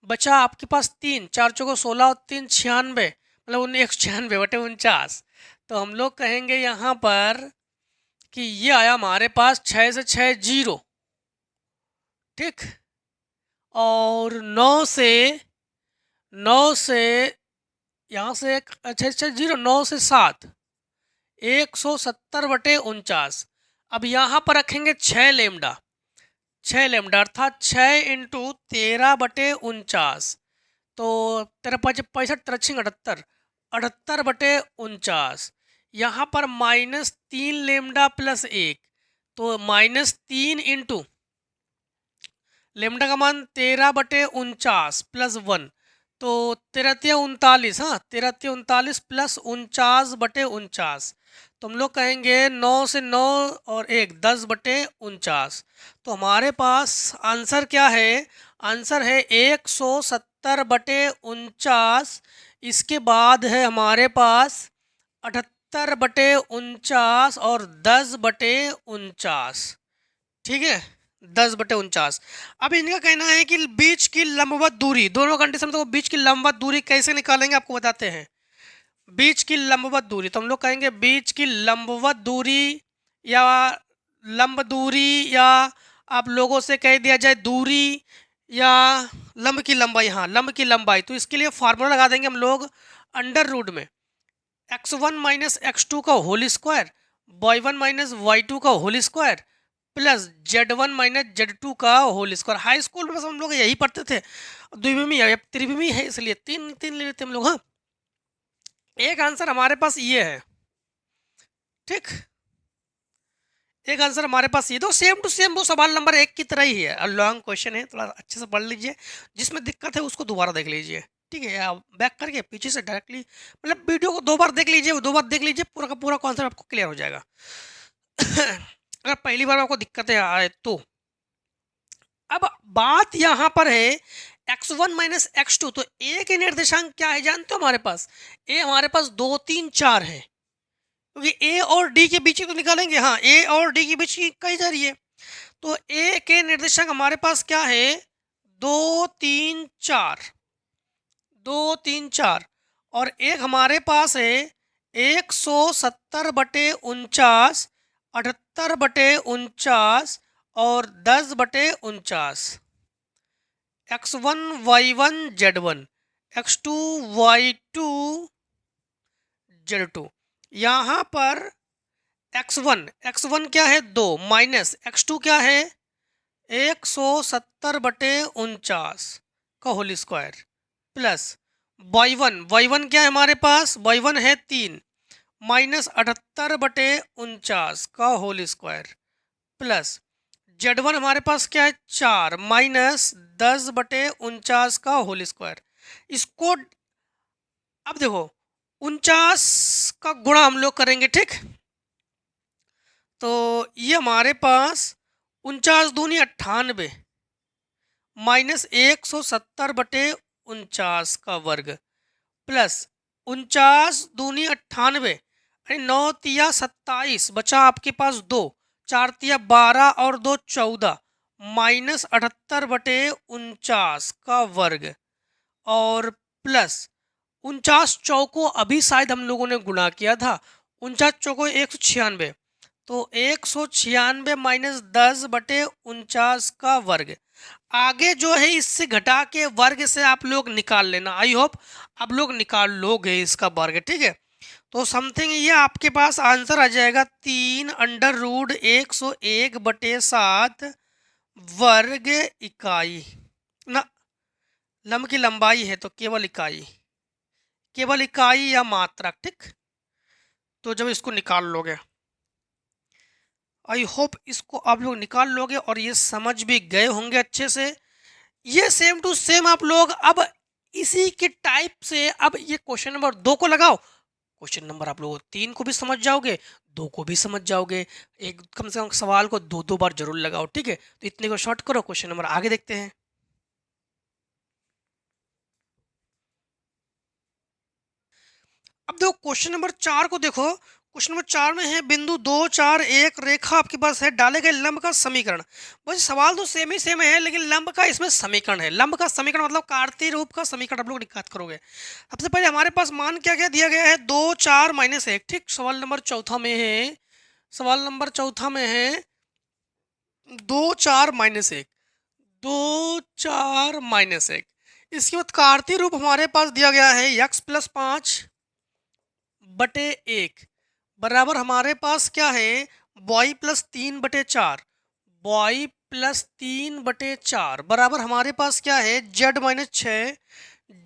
बचा आपके पास 3, 4 चौको 16 और 3 96, मतलब 196/49। तो हम लोग कहेंगे यहाँ पर कि ये आया हमारे पास 6 से 6 0। ठीक, और 9 से यहाँ से एक 6 6 0, 9 से 7, 170/49। अब यहाँ पर रखेंगे 6 लेमडा, 6 लेमडा अर्थात 6 इंटू 13/49। तो 13×5 65, 73, 78/49। यहाँ पर -3 लेमडा +1, तो -3 इंटू लेमडा का मान 13/49 +1, तो 13×3 = 39। हाँ, 13×3 = 39 प्लस 49/49। तो हम लोग कहेंगे 9 से 9 और 1 10/49। तो हमारे पास आंसर क्या है, आंसर है 170/49 इसके बाद है हमारे पास 78/49 और 10/49। ठीक है, 10/49। अब इनका कहना है कि बीच की लंबवत दूरी, दोनों कंडीशन तो बीच की लंबवत दूरी कैसे निकालेंगे आपको बताते हैं। बीच की लंबवत दूरी तो हम लोग कहेंगे बीच की लंबवत दूरी या लंब दूरी, या आप लोगों से कह दिया जाए दूरी, या लंब की लंबाई। हाँ, लंब की लंबाई, तो इसके लिए फार्मूला लगा देंगे हम लोग अंडर रूट में x1 माइनस x2 का whole square, y1 minus y2 का whole square, plus z1 minus z2 का होल स्क्वायर। हाई स्कूल में बस हम लोग यही पढ़ते थे, द्विविमी है, त्रिविमी है, इसलिए तीन तीन ले लेते हम लोग। हाँ, एक आंसर हमारे पास ये है। ठीक, एक आंसर हमारे पास ये, तो सेम टू सेम वो सवाल नंबर 1 की तरह ही है, और लॉन्ग क्वेश्चन है, थोड़ा अच्छे से पढ़ लीजिए, जिसमें दिक्कत है उसको दोबारा देख लीजिए। ठीक है, आप बैक करके पीछे से डायरेक्टली मतलब वीडियो को 2 बार देख लीजिए, 2 बार देख लीजिए, पूरा का पूरा कॉन्सेप्ट आपको क्लियर हो जाएगा। अगर पहली बार आपको दिक्कतें आए तो। अब बात यहाँ पर है x1 माइनस x2, तो ए के निर्देशांक क्या है जानते हो हमारे पास? ए हमारे पास 2 3 4 है, क्योंकि ए और डी के बीच की तो निकालेंगे। हाँ, ए और डी के बीच की कही जा रही है, तो ए के निर्देशांक हमारे पास क्या है? 2 3 4, 2 3 4, और एक हमारे पास है 170/49, 78/49 और 10/49। x1 y1 z1, x2 y2 z2। यहाँ पर x1 क्या है? 2, माइनस x2 क्या है? 170/49 का होल स्क्वायर, प्लस y1 क्या है हमारे पास? y1 है 3, माइनस 78/49 का होल स्क्वायर, प्लस z1 हमारे पास क्या है? 4, माइनस 10/49 का होल स्क्वायर। इसको अब देखो 49 का गुणा हम लोग करेंगे। ठीक, तो ये हमारे पास 49 दूनी 98, माइनस 170/49 का वर्ग, प्लस 49 दूनी 98, अरे 9 तिया 27, बचा आपके पास 2, 4 तिया 12 और 2 14, माइनस 78/49 का वर्ग, और प्लस 49 चौको अभी शायद हम लोगों ने गुणा किया था, 49 चौको 196, तो 196 माइनस 10/49 का वर्ग। आगे जो है इससे घटा के वर्ग से आप लोग निकाल लेना, आई होप आप लोग निकाल लोगे इसका वर्ग। ठीक है, तो समथिंग ये आपके पास आंसर आ जाएगा 3√101/7 वर्ग इकाई ना। लंब की लंबाई है तो केवल इकाई, केवल इकाई या मात्रक। ठीक, तो जब इसको निकाल लोगे, आई होप इसको आप लोग निकाल लोगे और ये समझ भी गए होंगे अच्छे से। ये सेम टू सेम आप लोग अब इसी के टाइप से अब ये क्वेश्चन नंबर 2 को लगाओ, क्वेश्चन नंबर आप लोग 3 को भी समझ जाओगे, 2 को भी समझ जाओगे। एक कम से कम सवाल को 2 बार जरूर लगाओ। ठीक है, तो इतने को शॉर्ट करो, क्वेश्चन नंबर आगे देखते हैं। अब देखो क्वेश्चन नंबर 4 को देखो। क्वेश्चन नंबर 4 में है बिंदु 2 4 1 रेखा आपके पास है, डाले गए लंब का समीकरण। बस सवाल तो सेम ही सेम है, लेकिन लंब का इसमें समीकरण है। लंब का समीकरण मतलब कार्तीय रूप का समीकरण आप लोग निकात करोगे। सबसे पहले हमारे पास मान क्या क्या दिया गया है? 2 4 माइनस 1। ठीक, सवाल नंबर चौथा में है, सवाल नंबर चौथा में है 2 4 माइनस 1, 2 4 माइनस 1। इसके बाद कार्तीय रूप हमारे पास दिया गया है x प्लस 5/1 बराबर हमारे पास क्या है? y प्लस 3/4, y प्लस 3/4 बराबर हमारे पास क्या है? z minus 6,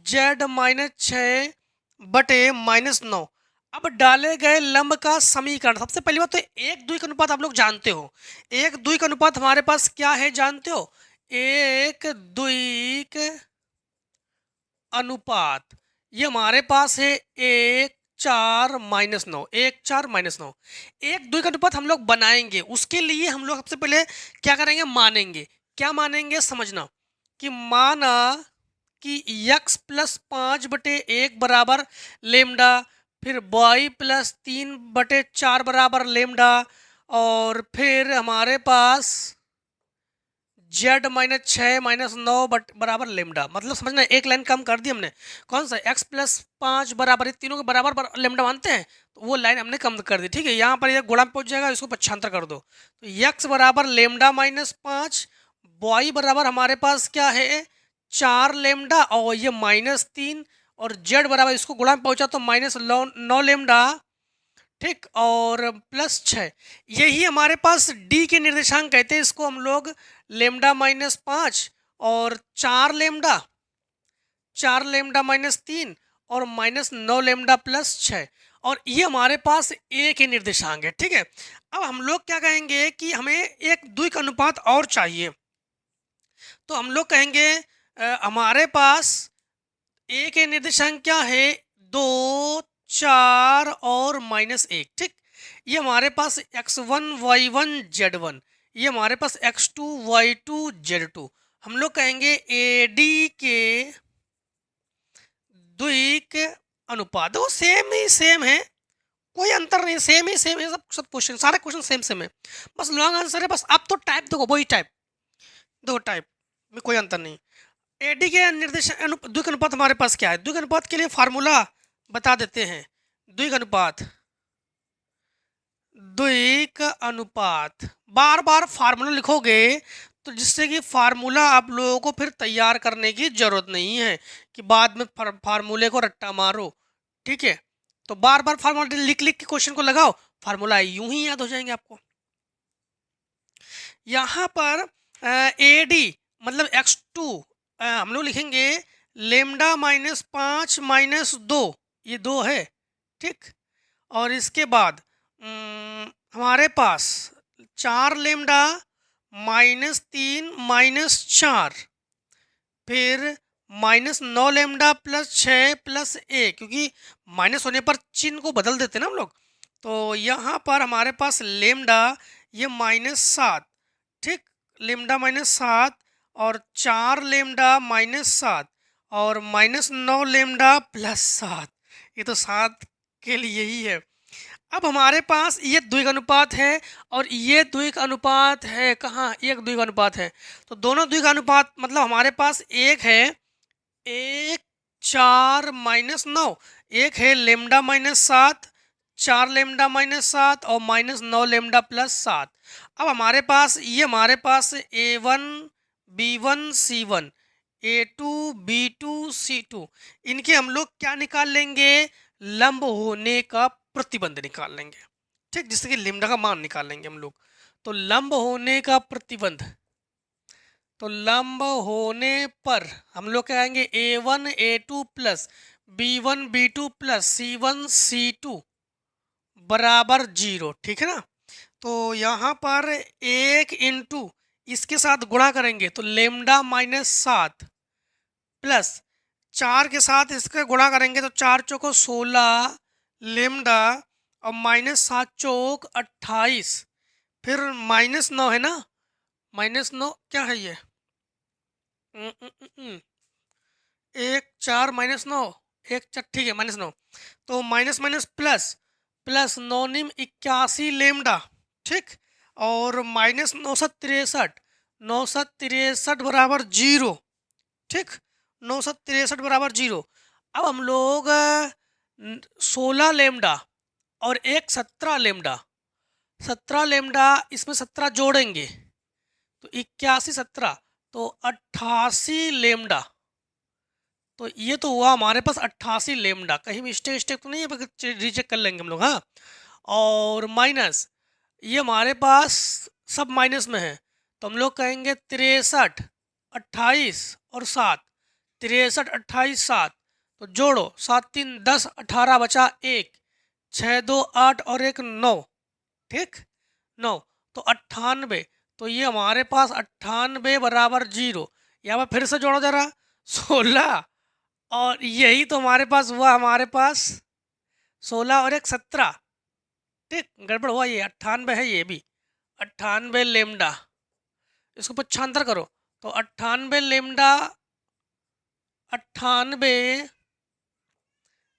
z minus 6/-9। अब डाले गए लंब का समीकरण, सबसे पहली बात तो 1:2 का अनुपात आप लोग जानते हो। 1:2 का अनुपात हमारे पास क्या है जानते हो? 1:2 का अनुपात ये हमारे पास है 1 4 माइनस 9, 1 4 माइनस 9। 1:2 का अनुपात हम लोग बनाएंगे, उसके लिए हम लोग सबसे पहले क्या करेंगे? मानेंगे। क्या मानेंगे समझना, कि माना कि x प्लस 5/1 बराबर लेमडा, फिर y प्लस 3/4 बराबर लेमडा, और फिर हमारे पास z माइनस 6 माइनस 9 बराबर लेमडा। मतलब समझना, एक लाइन कम कर दी हमने। कौन सा? x प्लस 5 बराबर, ये तीनों के बराबर लेमडा मानते हैं, तो वो लाइन हमने कम कर दी। ठीक है, यहाँ पर ये गुणा पहुंच जाएगा, इसको पक्षांतर कर दो, तो x बराबर लेमडा माइनस 5, y बराबर हमारे पास क्या है 4 लेमडा, और ये माइनस 3, और z बराबर इसको गुणा में पहुंचा तो माइनस 9 लेमडा। ठीक, और प्लस 6, यही हमारे पास डी के निर्देशांक कहते हैं इसको हम लोग। लेमडा माइनस 5 और 4 लेमडा माइनस 3 और माइनस 9 लेमडा प्लस 6, और ये हमारे पास ए के निर्देशांक है। ठीक है, अब हम लोग क्या कहेंगे कि हमें एक द्विक अनुपात और चाहिए, तो हम लोग कहेंगे हमारे पास ए के निर्देशांक क्या है 2, 4 और -1। ठीक, ये हमारे पास x1 y1 z1, ये हमारे पास x2 y2 z2। हम लोग कहेंगे AD के द्विक अनुपात, वो सेम ही सेम है, कोई अंतर नहीं, सेम ही सेम है, सब क्वेश्चन, सारे क्वेश्चन सेम सेम है, बस लॉन्ग आंसर है। बस अब तो टाइप देखो, वही टाइप, दो टाइप में कोई अंतर नहीं। एडी के निर्देश द्विक अनुपात हमारे पास क्या है? द्विक अनुपात के लिए फार्मूला बता देते हैं। द्विक अनुपात बार बार फार्मूला लिखोगे तो जिससे कि फार्मूला आप लोगों को फिर तैयार करने की जरूरत नहीं है कि बाद में फार्मूले को रट्टा मारो। ठीक है, तो बार बार फार्मूला लिख लिख के क्वेश्चन को लगाओ, फार्मूला यूं ही याद हो जाएंगे आपको। यहाँ पर एडी मतलब x2 हम लोग लिखेंगे लेमडा माइनस 5 माइनस 2, ये 2 है। ठीक, और इसके बाद हमारे पास 4 लेमडा माइनस 3 माइनस 4, फिर माइनस 9 लेमडा प्लस 6 प्लस 1, क्योंकि माइनस होने पर चिन्ह को बदल देते ना हम लोग। तो यहाँ पर हमारे पास लेमडा ये -7। ठीक, लेमडा -7 और 4 लेमडा -7 और -9 लेमडा प्लस 7, ये तो 7 के लिए ही है। अब हमारे पास ये द्विक अनुपात है और ये द्विक अनुपात है, कहाँ? एक द्विक अनुपात है, तो दोनों द्विक अनुपात मतलब हमारे पास एक है 1 4 -9, एक है लेमडा -7 4 लेमडा -7 और -9 लेमडा प्लस 7। अब हमारे पास A1 B1 C1 A2 B2 C2, इनके हम लोग क्या निकाल लेंगे? लंब होने का प्रतिबंध निकाल लेंगे। ठीक, जिससे कि लेमडा का मान निकाल लेंगे हम लोग। तो लंब होने का प्रतिबंध, तो लंब होने पर हम लोग क्या कहेंगे A1 A2 plus B1 B2 plus C1 C2 बराबर 0। ठीक है ना, तो यहाँ पर 1 इंटू इसके साथ गुणा करेंगे तो लेमडा -7 प्लस 4 के साथ इसका गुणा करेंगे तो 4 चौको 16 लेमडा और -7 चौक 28, फिर -9 है ना, -9 क्या है ये 1 4 -9 1 4, ठीक है -9, तो माइनस माइनस प्लस प्लस 9 निम 81 लेमडा। ठीक, और -963 बराबर 0। ठीक, 963 बराबर 0। अब हम लोग 16 लेमडा और एक 17 लेमडा, 17 लेमडा इसमें 17 जोड़ेंगे तो 81 17 तो 88 लेमडा, तो ये तो हुआ हमारे पास 88 लेमडा, कहीं मिस्टेक तो नहीं है, रीचेक कर लेंगे हम लोग। हाँ, और माइनस ये हमारे पास सब माइनस में है, तो हम लोग कहेंगे 63 28 और 7, 63 28 7, तो जोड़ो 7 3 10 18 बचा 1, 6 2 8 और 1 9। ठीक, 9 तो 98, तो ये हमारे पास 98 बराबर 0। यहाँ पर फिर से जोड़ो जरा 16, और यही तो हमारे पास हुआ, हमारे पास 16 और 1 17। ठीक, गड़बड़ हुआ, ये 98 है, ये भी 98 लेमडा, इसको पक्षांतर करो तो 98 लेमडा 98,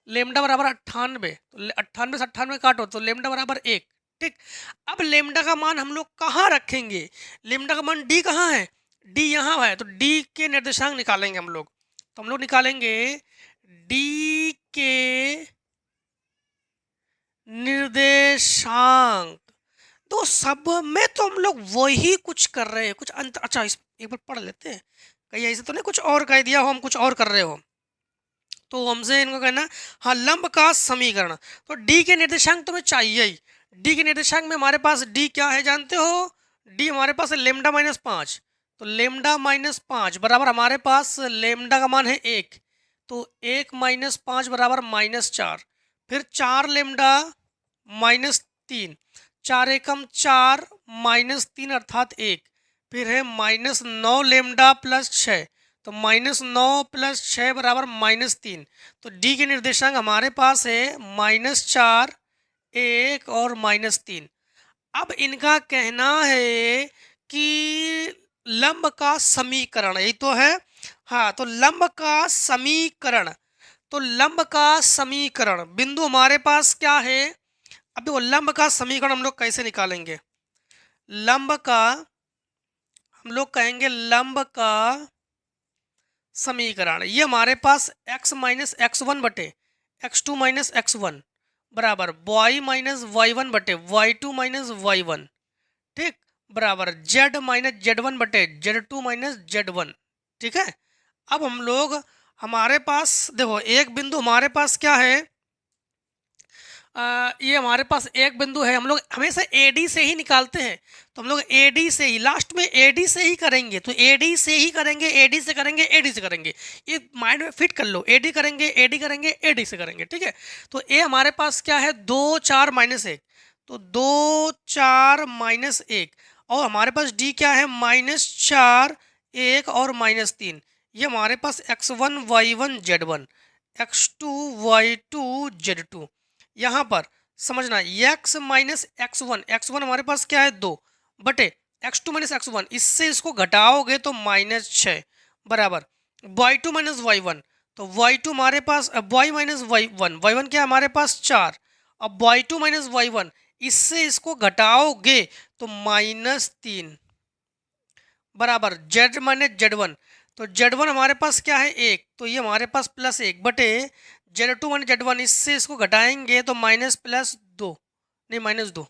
लेमडा बराबर 98, तो 98 से 98 काटो तो लेमडा बराबर 1। ठीक, अब लेमडा का मान हम लोग कहाँ रखेंगे? लेमडा का मान डी कहाँ है? डी यहाँ है, तो डी के निर्देशांक निकालेंगे हम लोग। तो हम लोग निकालेंगे डी के निर्देशांक। तो सब में तो हम लोग वही कुछ कर रहे हैं, कुछ अंतर। अच्छा, इस एक बार पढ़ लेते हैं, कहीं ऐसे तो नहीं कुछ और कह दिया हो, हम कुछ और कर रहे हो। तो हमसे इनको कहना, हाँ, लंब का समीकरण। तो डी के निर्देशांक तुम्हें चाहिए ही। डी के निर्देशांक में हमारे पास डी क्या है जानते हो? डी हमारे पास है लेमडा माइनस 5। तो लेमडा माइनस 5 बराबर हमारे पास लेमडा का मान है 1, तो 1 माइनस 5 बराबर -4। फिर 4 लेमडा माइनस 3, 4 एकम 4 -3 अर्थात 1। फिर है -9 लेमडा प्लस 6, तो -9 प्लस 6 बराबर -3। तो डी के निर्देशांक हमारे पास है -4, 1 और -3। अब इनका कहना है कि लंब का समीकरण, यही तो है। हाँ, तो लंब का समीकरण, तो लंब का समीकरण बिंदु हमारे पास क्या है? अब देखो, लंब का समीकरण हम लोग कैसे निकालेंगे? लंब का, हम लोग कहेंगे लंब का समीकरण, ये हमारे पास x माइनस x1 बटे x2 माइनस x1 बराबर y माइनस y1 बटे y2 माइनस y1, ठीक, बराबर z माइनस z1 बटे z2 माइनस z1। ठीक है, अब हम लोग, हमारे पास देखो एक बिंदु हमारे पास क्या है, ये हमारे पास एक बिंदु है। हम लोग हमेशा एडी से ही निकालते हैं, तो हम लोग एडी से ही, लास्ट में एडी से ही करेंगे। तो एडी से ही करेंगे, एडी से करेंगे, एडी से करेंगे, ये माइंड में फिट कर लो। एडी करेंगे, एडी करेंगे, एडी से करेंगे। ठीक है, तो ए हमारे पास क्या है? 2 4 -1, तो 2 4 -1, और हमारे पास डी क्या है? -4, 1 और -3। ये हमारे पास x1 y1 z1, x2 y2 z2। यहाँ पर समझना, x माइनस x1 हमारे पास क्या है? 2 बटे x2 माइनस x1, इससे इसको घटाओगे तो -6 बराबर y2 माइनस y1। तो y2 हमारे पास y माइनस y1 क्या है हमारे पास? 4। अब y2 माइनस y1, इससे इसको घटाओगे तो -3 बराबर z माइनस z1। तो z1 हमारे पास क्या है? 1, तो ये हमारे पास +1 बटे z2 माइनस z1, इससे इसको घटाएंगे तो -2, नहीं -2,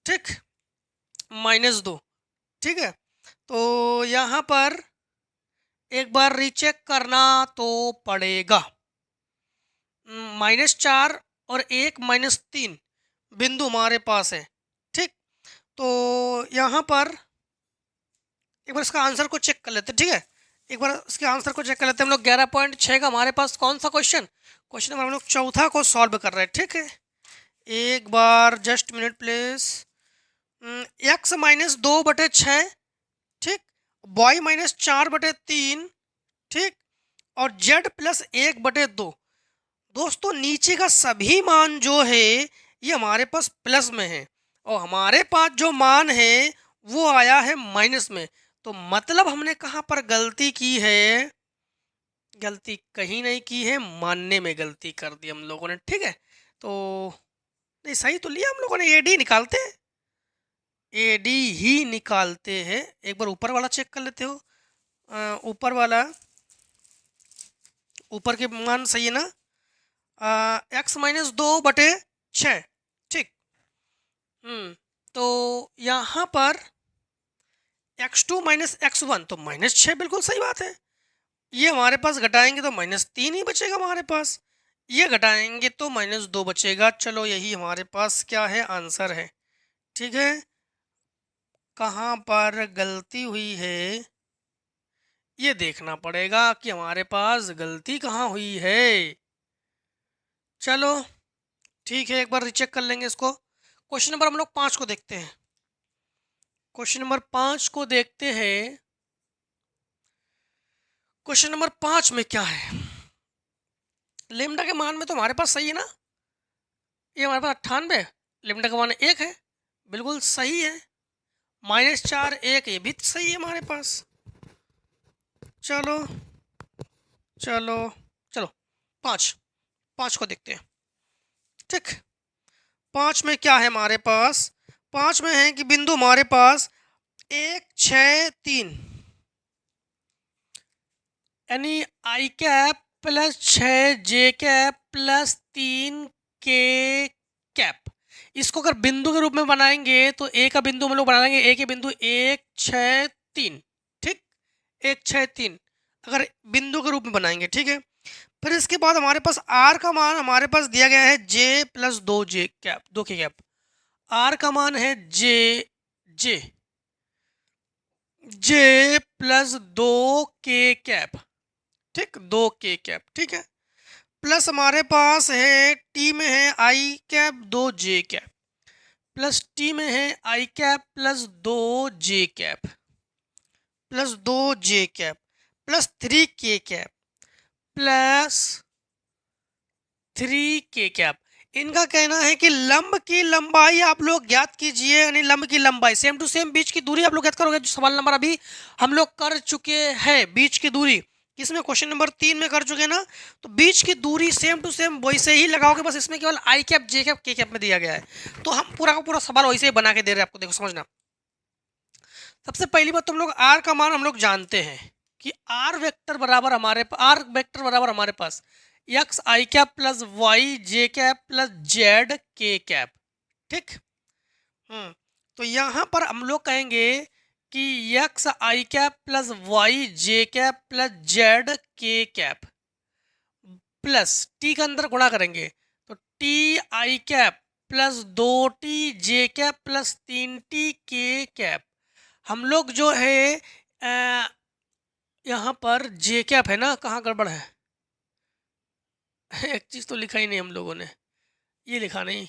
ठीक, -2। ठीक है, तो यहाँ पर एक बार रीचेक करना तो पड़ेगा। -4 और 1 -3 बिंदु हमारे पास है। ठीक, तो यहाँ पर एक बार इसका आंसर को चेक कर लेते हैं। ठीक है, एक बार इसके आंसर को चेक कर लेते हैं हम लोग। 11.6 का हमारे पास कौन सा क्वेश्चन नंबर हम लोग चौथा को सॉल्व कर रहे हैं। ठीक है, एक बार just minute please. x minus 2 बटे 6, ठीक, y माइनस 4 बटे 3, ठीक, और z प्लस 1 बटे 2। दोस्तों, नीचे का सभी मान जो है ये हमारे पास प्लस में है, और हमारे पास जो मान है वो आया है माइनस में। तो मतलब हमने कहाँ पर गलती की है? गलती कहीं नहीं की है, मानने में गलती कर दी हम लोगों ने। ठीक है, तो नहीं, सही तो लिया हम लोगों ने, एडी निकालते हैं, एडी ही निकालते हैं। एक बार ऊपर वाला चेक कर लेते हो, ऊपर वाला, ऊपर के मान सही है ना? x माइनस 2 बटे 6, ठीक। तो यहाँ पर x2 माइनस x1, तो -6 बिल्कुल सही बात है। ये हमारे पास घटाएंगे तो -3 ही बचेगा हमारे पास, ये घटाएंगे तो -2 बचेगा। चलो, यही हमारे पास क्या है? आंसर है। ठीक है, कहाँ पर गलती हुई है ये देखना पड़ेगा कि हमारे पास गलती कहाँ हुई है। चलो ठीक है, एक बार रीचेक कर लेंगे इसको। क्वेश्चन नंबर हम लोग 5 को देखते हैं। क्वेश्चन नंबर 5 को देखते हैं। क्वेश्चन नंबर 5 में क्या है? लेमडा के मान में तो हमारे पास सही है ना, ये हमारे पास 98, लेमडा का मान 1 है, बिल्कुल सही है। -4 1, ये भी सही है हमारे पास। चलो चलो चलो, 5, 5 को देखते हैं। ठीक, 5 में क्या है हमारे पास? 5 में है कि बिंदु हमारे पास 1, 6, 3, यानी आई कैप प्लस 6 जे कैप प्लस 3 के कैप। इसको अगर बिंदु के रूप में बनाएंगे तो ए का बिंदु हम लोग बना लेंगे, ए के बिंदु 1, 6, 3। ठीक, 1, 6, 3 अगर बिंदु के रूप में बनाएंगे। ठीक है, फिर इसके बाद हमारे पास आर का मान हमारे पास दिया गया है जे प्लस 2 जे कैप, 2 के कैप। आर का मान है जे जे जे प्लस 2 के कैप। ठीक, 2 के कैप। ठीक है, प्लस हमारे पास है टी में है आई कैप 2 जे कैप, प्लस टी में है आई कैप प्लस 2 जे कैप, प्लस 2 जे कैप, प्लस 3 के कैप, प्लस 3 के कैप। इनका कहना है कि लंब की लंबाई आप लोग ज्ञात कीजिए, यानी लंब की लंबाई सेम टू सेम, बीच की दूरी आप लोग ज्ञात करोगे। जो सवाल नंबर अभी हम लोग कर चुके हैं, बीच की दूरी किसमें, क्वेश्चन नंबर 3 में कर चुके हैं ना, तो बीच की दूरी सेम टू सेम वैसे ही लगाओगे, बस इसमें केवल आई कैप जे कैप के कैप में दिया गया है। तो हम पूरा का पूरा सवाल वैसे ही बना के दे रहे हैं आपको, देखो समझना। सबसे पहली बात, तुम लोग आर का मान हम लोग जानते हैं कि आर वेक्टर बराबर हमारे पास एक्स आई कैप प्लस वाई जे कैप प्लस जेड के कैप। ठीक, तो यहां पर हम लोग कहेंगे कि एक्स आई कैप प्लस वाई जे कैप प्लस जेड के कैप प्लस टी के अंदर गुणा करेंगे तो T I cap plus 2t J cap plus 3t के कैप। हम लोग जो है यहाँ पर जे कैप है ना, कहाँ गड़बड़ है? एक चीज़ तो लिखा ही नहीं हम लोगों ने, ये लिखा नहीं,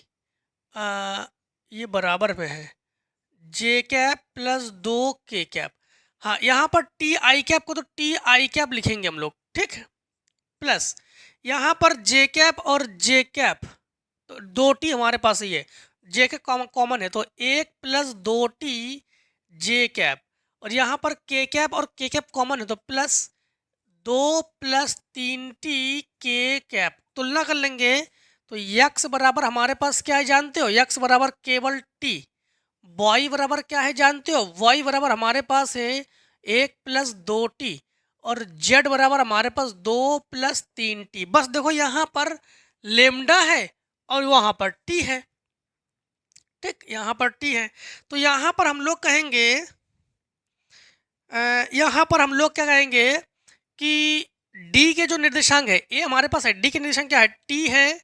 ये बराबर में है जे कैप प्लस 2 के कैप। हाँ, यहाँ पर टी आई कैप को तो टी आई कैप लिखेंगे हम लोग। ठीक, प्लस यहाँ पर जे कैप और जे कैप, तो 2t हमारे पास ही है, जे के कॉमन है, तो 1 प्लस 2t जे कैप, और यहाँ पर के कैप और के कैप कॉमन है, तो प्लस 2 प्लस 3t के कैप। तुलना कर लेंगे तो x बराबर हमारे पास क्या है जानते हो? x बराबर केवल t। y बराबर क्या है जानते हो? y बराबर हमारे पास है 1 प्लस 2t, और z बराबर हमारे पास 2 प्लस 3t। बस देखो यहाँ पर लेमडा है और वहाँ पर t है। ठीक, यहाँ पर t है, तो यहाँ पर हम लोग कहेंगे, यहाँ पर हम लोग क्या कहेंगे कि d के जो निर्देशांक है, ए हमारे पास है, d के निर्देशांक क्या है? t है,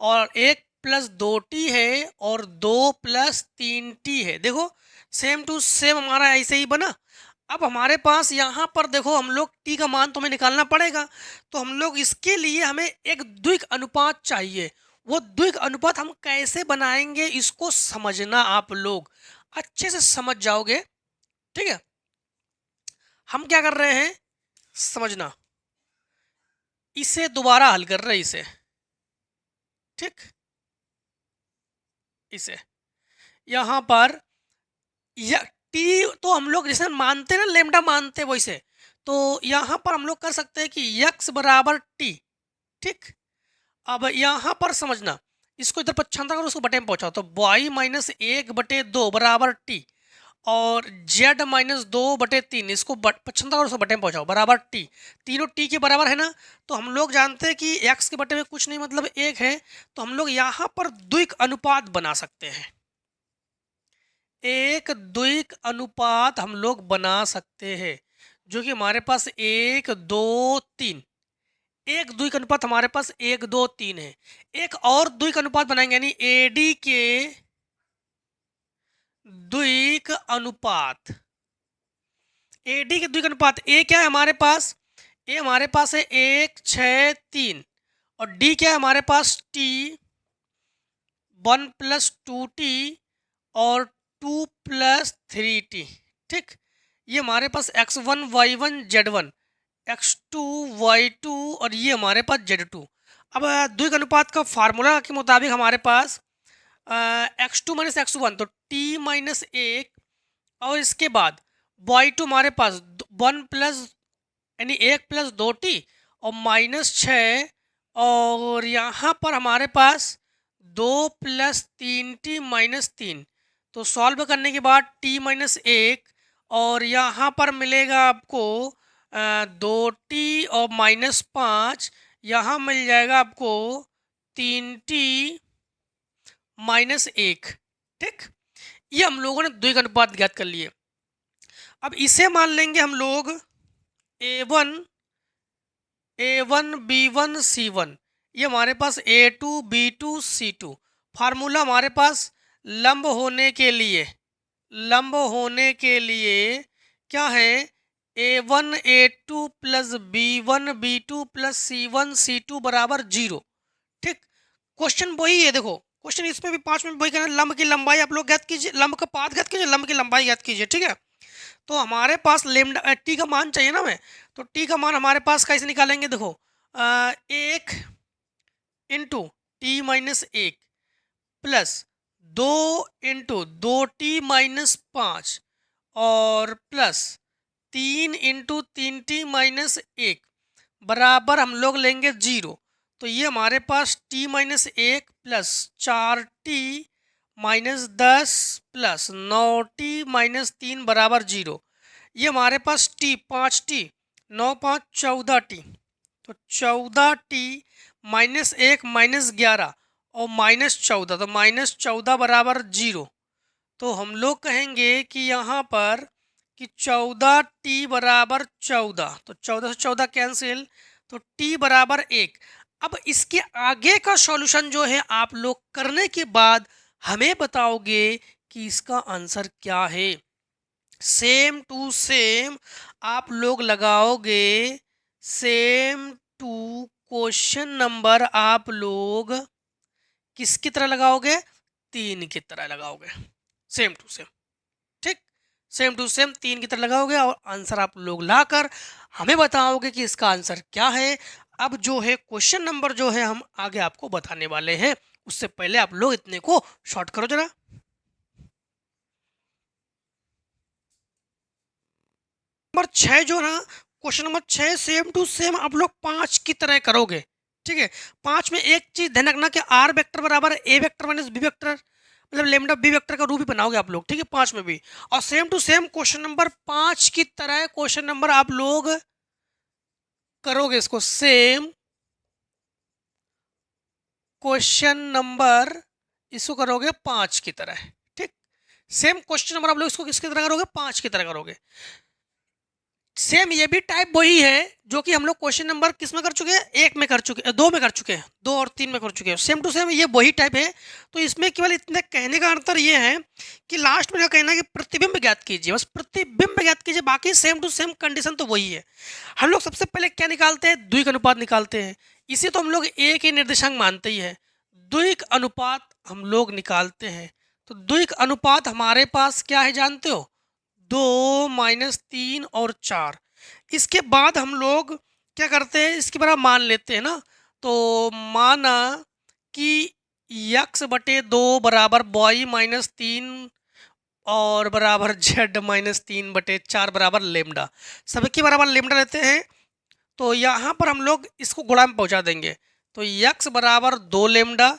और 1 प्लस 2t है, और 2 प्लस 3t है। देखो सेम टू सेम हमारा ऐसे ही बना। अब हमारे पास यहाँ पर देखो, हम लोग t का मान तो हमें निकालना पड़ेगा, तो हम लोग इसके लिए हमें एक द्विक अनुपात चाहिए। वो द्विक अनुपात हम कैसे बनाएंगे, इसको समझना, आप लोग अच्छे से समझ जाओगे। ठीक है, हम क्या कर रहे हैं समझना, इसे दोबारा हल कर रहे हैं इसे। ठीक, इसे यहाँ पर टी तो हम लोग जैसे मानते ना, लेमडा मानते वैसे, तो यहाँ पर हम लोग कर सकते हैं कि x बराबर टी। ठीक, अब यहाँ पर समझना, इसको इधर पक्षांतर करो, उसको बटे में पहुंचाओ, तो y माइनस 1/2 बराबर टी, और z माइनस 2/3 इसको पक्षांतर करो, उसको बटे में पहुंचाओ, बराबर टी। तीनों टी के बराबर है ना, तो हम लोग जानते हैं कि x के बटे में कुछ नहीं मतलब 1 है, तो हम लोग यहाँ पर द्विक अनुपात बना सकते हैं। एक द्विक अनुपात हम लोग बना सकते हैं, जो कि हमारे पास 1, 2, 3, एक द्विक अनुपात हमारे पास 1, 2, 3 है। एक और द्विक अनुपात बनाएंगे, यानी एडी के द्विक अनुपात। एडी के द्विक अनुपात, ए क्या है हमारे पास? ए हमारे पास है 1, 6, 3, और डी क्या है हमारे पास? टी 1 प्लस 2t और 2 प्लस 3t। ठीक, ये हमारे पास x1 y1 z1, x2 y2, और ये हमारे पास z2। अब द्विक अनुपात का फार्मूला के मुताबिक हमारे पास x2 माइनस x1 तो t माइनस 1, और इसके बाद y2 हमारे पास 1 प्लस यानी 1 प्लस 2t, और -6 और यहाँ पर हमारे पास 2 + 3t - 3। तो सॉल्व करने के बाद t-1 और यहाँ पर मिलेगा आपको 2t और -5, यहाँ मिल जाएगा आपको 3t -1। ठीक, ये हम लोगों ने द्विक अनुपात ज्ञात कर लिए। अब इसे मान लेंगे हम लोग a1 b1 c1, ये हमारे पास a2 b2 c2। फार्मूला हमारे पास लंब होने के लिए क्या है, a1 a2 plus b1 b2 plus c1 c2 बराबर 0। ठीक, क्वेश्चन वही है, देखो क्वेश्चन इसमें भी 5 में वही करना, लंब की लंबाई आप लोग ज्ञात कीजिए, लंब का पाथ ज्ञात कीजिए, लंब की लंबाई ज्ञात कीजिए। ठीक है, तो हमारे पास लेमडा टी का मान चाहिए ना हमें, तो टी का मान हमारे पास कैसे निकालेंगे, देखो 1 into t-1 plus 2 into 2t-5 और प्लस 3 इंटू 3t-1 बराबर हम लोग लेंगे 0। तो ये हमारे पास t-1 plus 4t-10 plus 9t-3 बराबर 0। ये हमारे पास t 5t 9 5 14t, तो 14t -1 -11 और -14, तो -14 बराबर 0। तो हम लोग कहेंगे कि यहाँ पर कि 14t बराबर 14, तो 14 से 14 कैंसिल, तो t बराबर 1। अब इसके आगे का सॉल्यूशन जो है आप लोग करने के बाद हमें बताओगे कि इसका आंसर क्या है। सेम टू सेम आप लोग लगाओगे, सेम टू क्वेश्चन नंबर आप लोग किसकी तरह लगाओगे, 3 की तरह लगाओगे, सेम टू सेम। ठीक, सेम टू सेम 3 की तरह लगाओगे और आंसर आप लोग लाकर हमें बताओगे कि इसका आंसर क्या है। अब जो है क्वेश्चन नंबर जो है हम आगे आपको बताने वाले हैं, उससे पहले आप लोग इतने को शॉर्ट करो जरा। नंबर 6 जो ना, question number 6 same to same आप लोग 5 की तरह करोगे। ठीक है, 5 में एक चीज ध्यान रखना कि आर वेक्टर बराबर A vector minus B vector, मतलब लेमडा बी वेक्टर का रूप ही बनाओगे आप लोग। ठीक है, 5 में भी, और same to same question number 5 की तरह क्वेश्चन नंबर आप लोग करोगे इसको, सेम क्वेश्चन नंबर इसको करोगे 5 की तरह। ठीक, सेम क्वेश्चन नंबर आप लोग इसको किसकी तरह करोगे, 5 की तरह करोगे। सेम ये भी टाइप वही है जो कि हम लोग क्वेश्चन नंबर किस में कर चुके हैं, 1 में कर चुके हैं, 2 में कर चुके हैं, 2 और 3 में कर चुके हैं। सेम टू सेम ये वही टाइप है। तो इसमें केवल इतने कहने का अंतर ये है कि लास्ट में क्या कहना है कि प्रतिबिंब ज्ञात कीजिए, बस प्रतिबिंब ज्ञात कीजिए, बाकी सेम टू सेम कंडीशन तो वही है। हम लोग सबसे पहले क्या निकालते हैं, द्विक अनुपात निकालते हैं। इसे तो हम लोग एक ही निर्देशांक मानते ही है, द्विक अनुपात हम लोग निकालते हैं। तो द्विक अनुपात हमारे पास क्या है जानते हो, 2 -3 और 4। इसके बाद हम लोग क्या करते हैं, इसके बराबर मान लेते हैं ना। तो माना कि x/2 बराबर y -3 और बराबर z -3/4 बराबर लेमडा, सबके बराबर लेमडा लेते हैं। तो यहाँ पर हम लोग इसको गुणा में पहुँचा देंगे, तो x बराबर 2 लेमडा,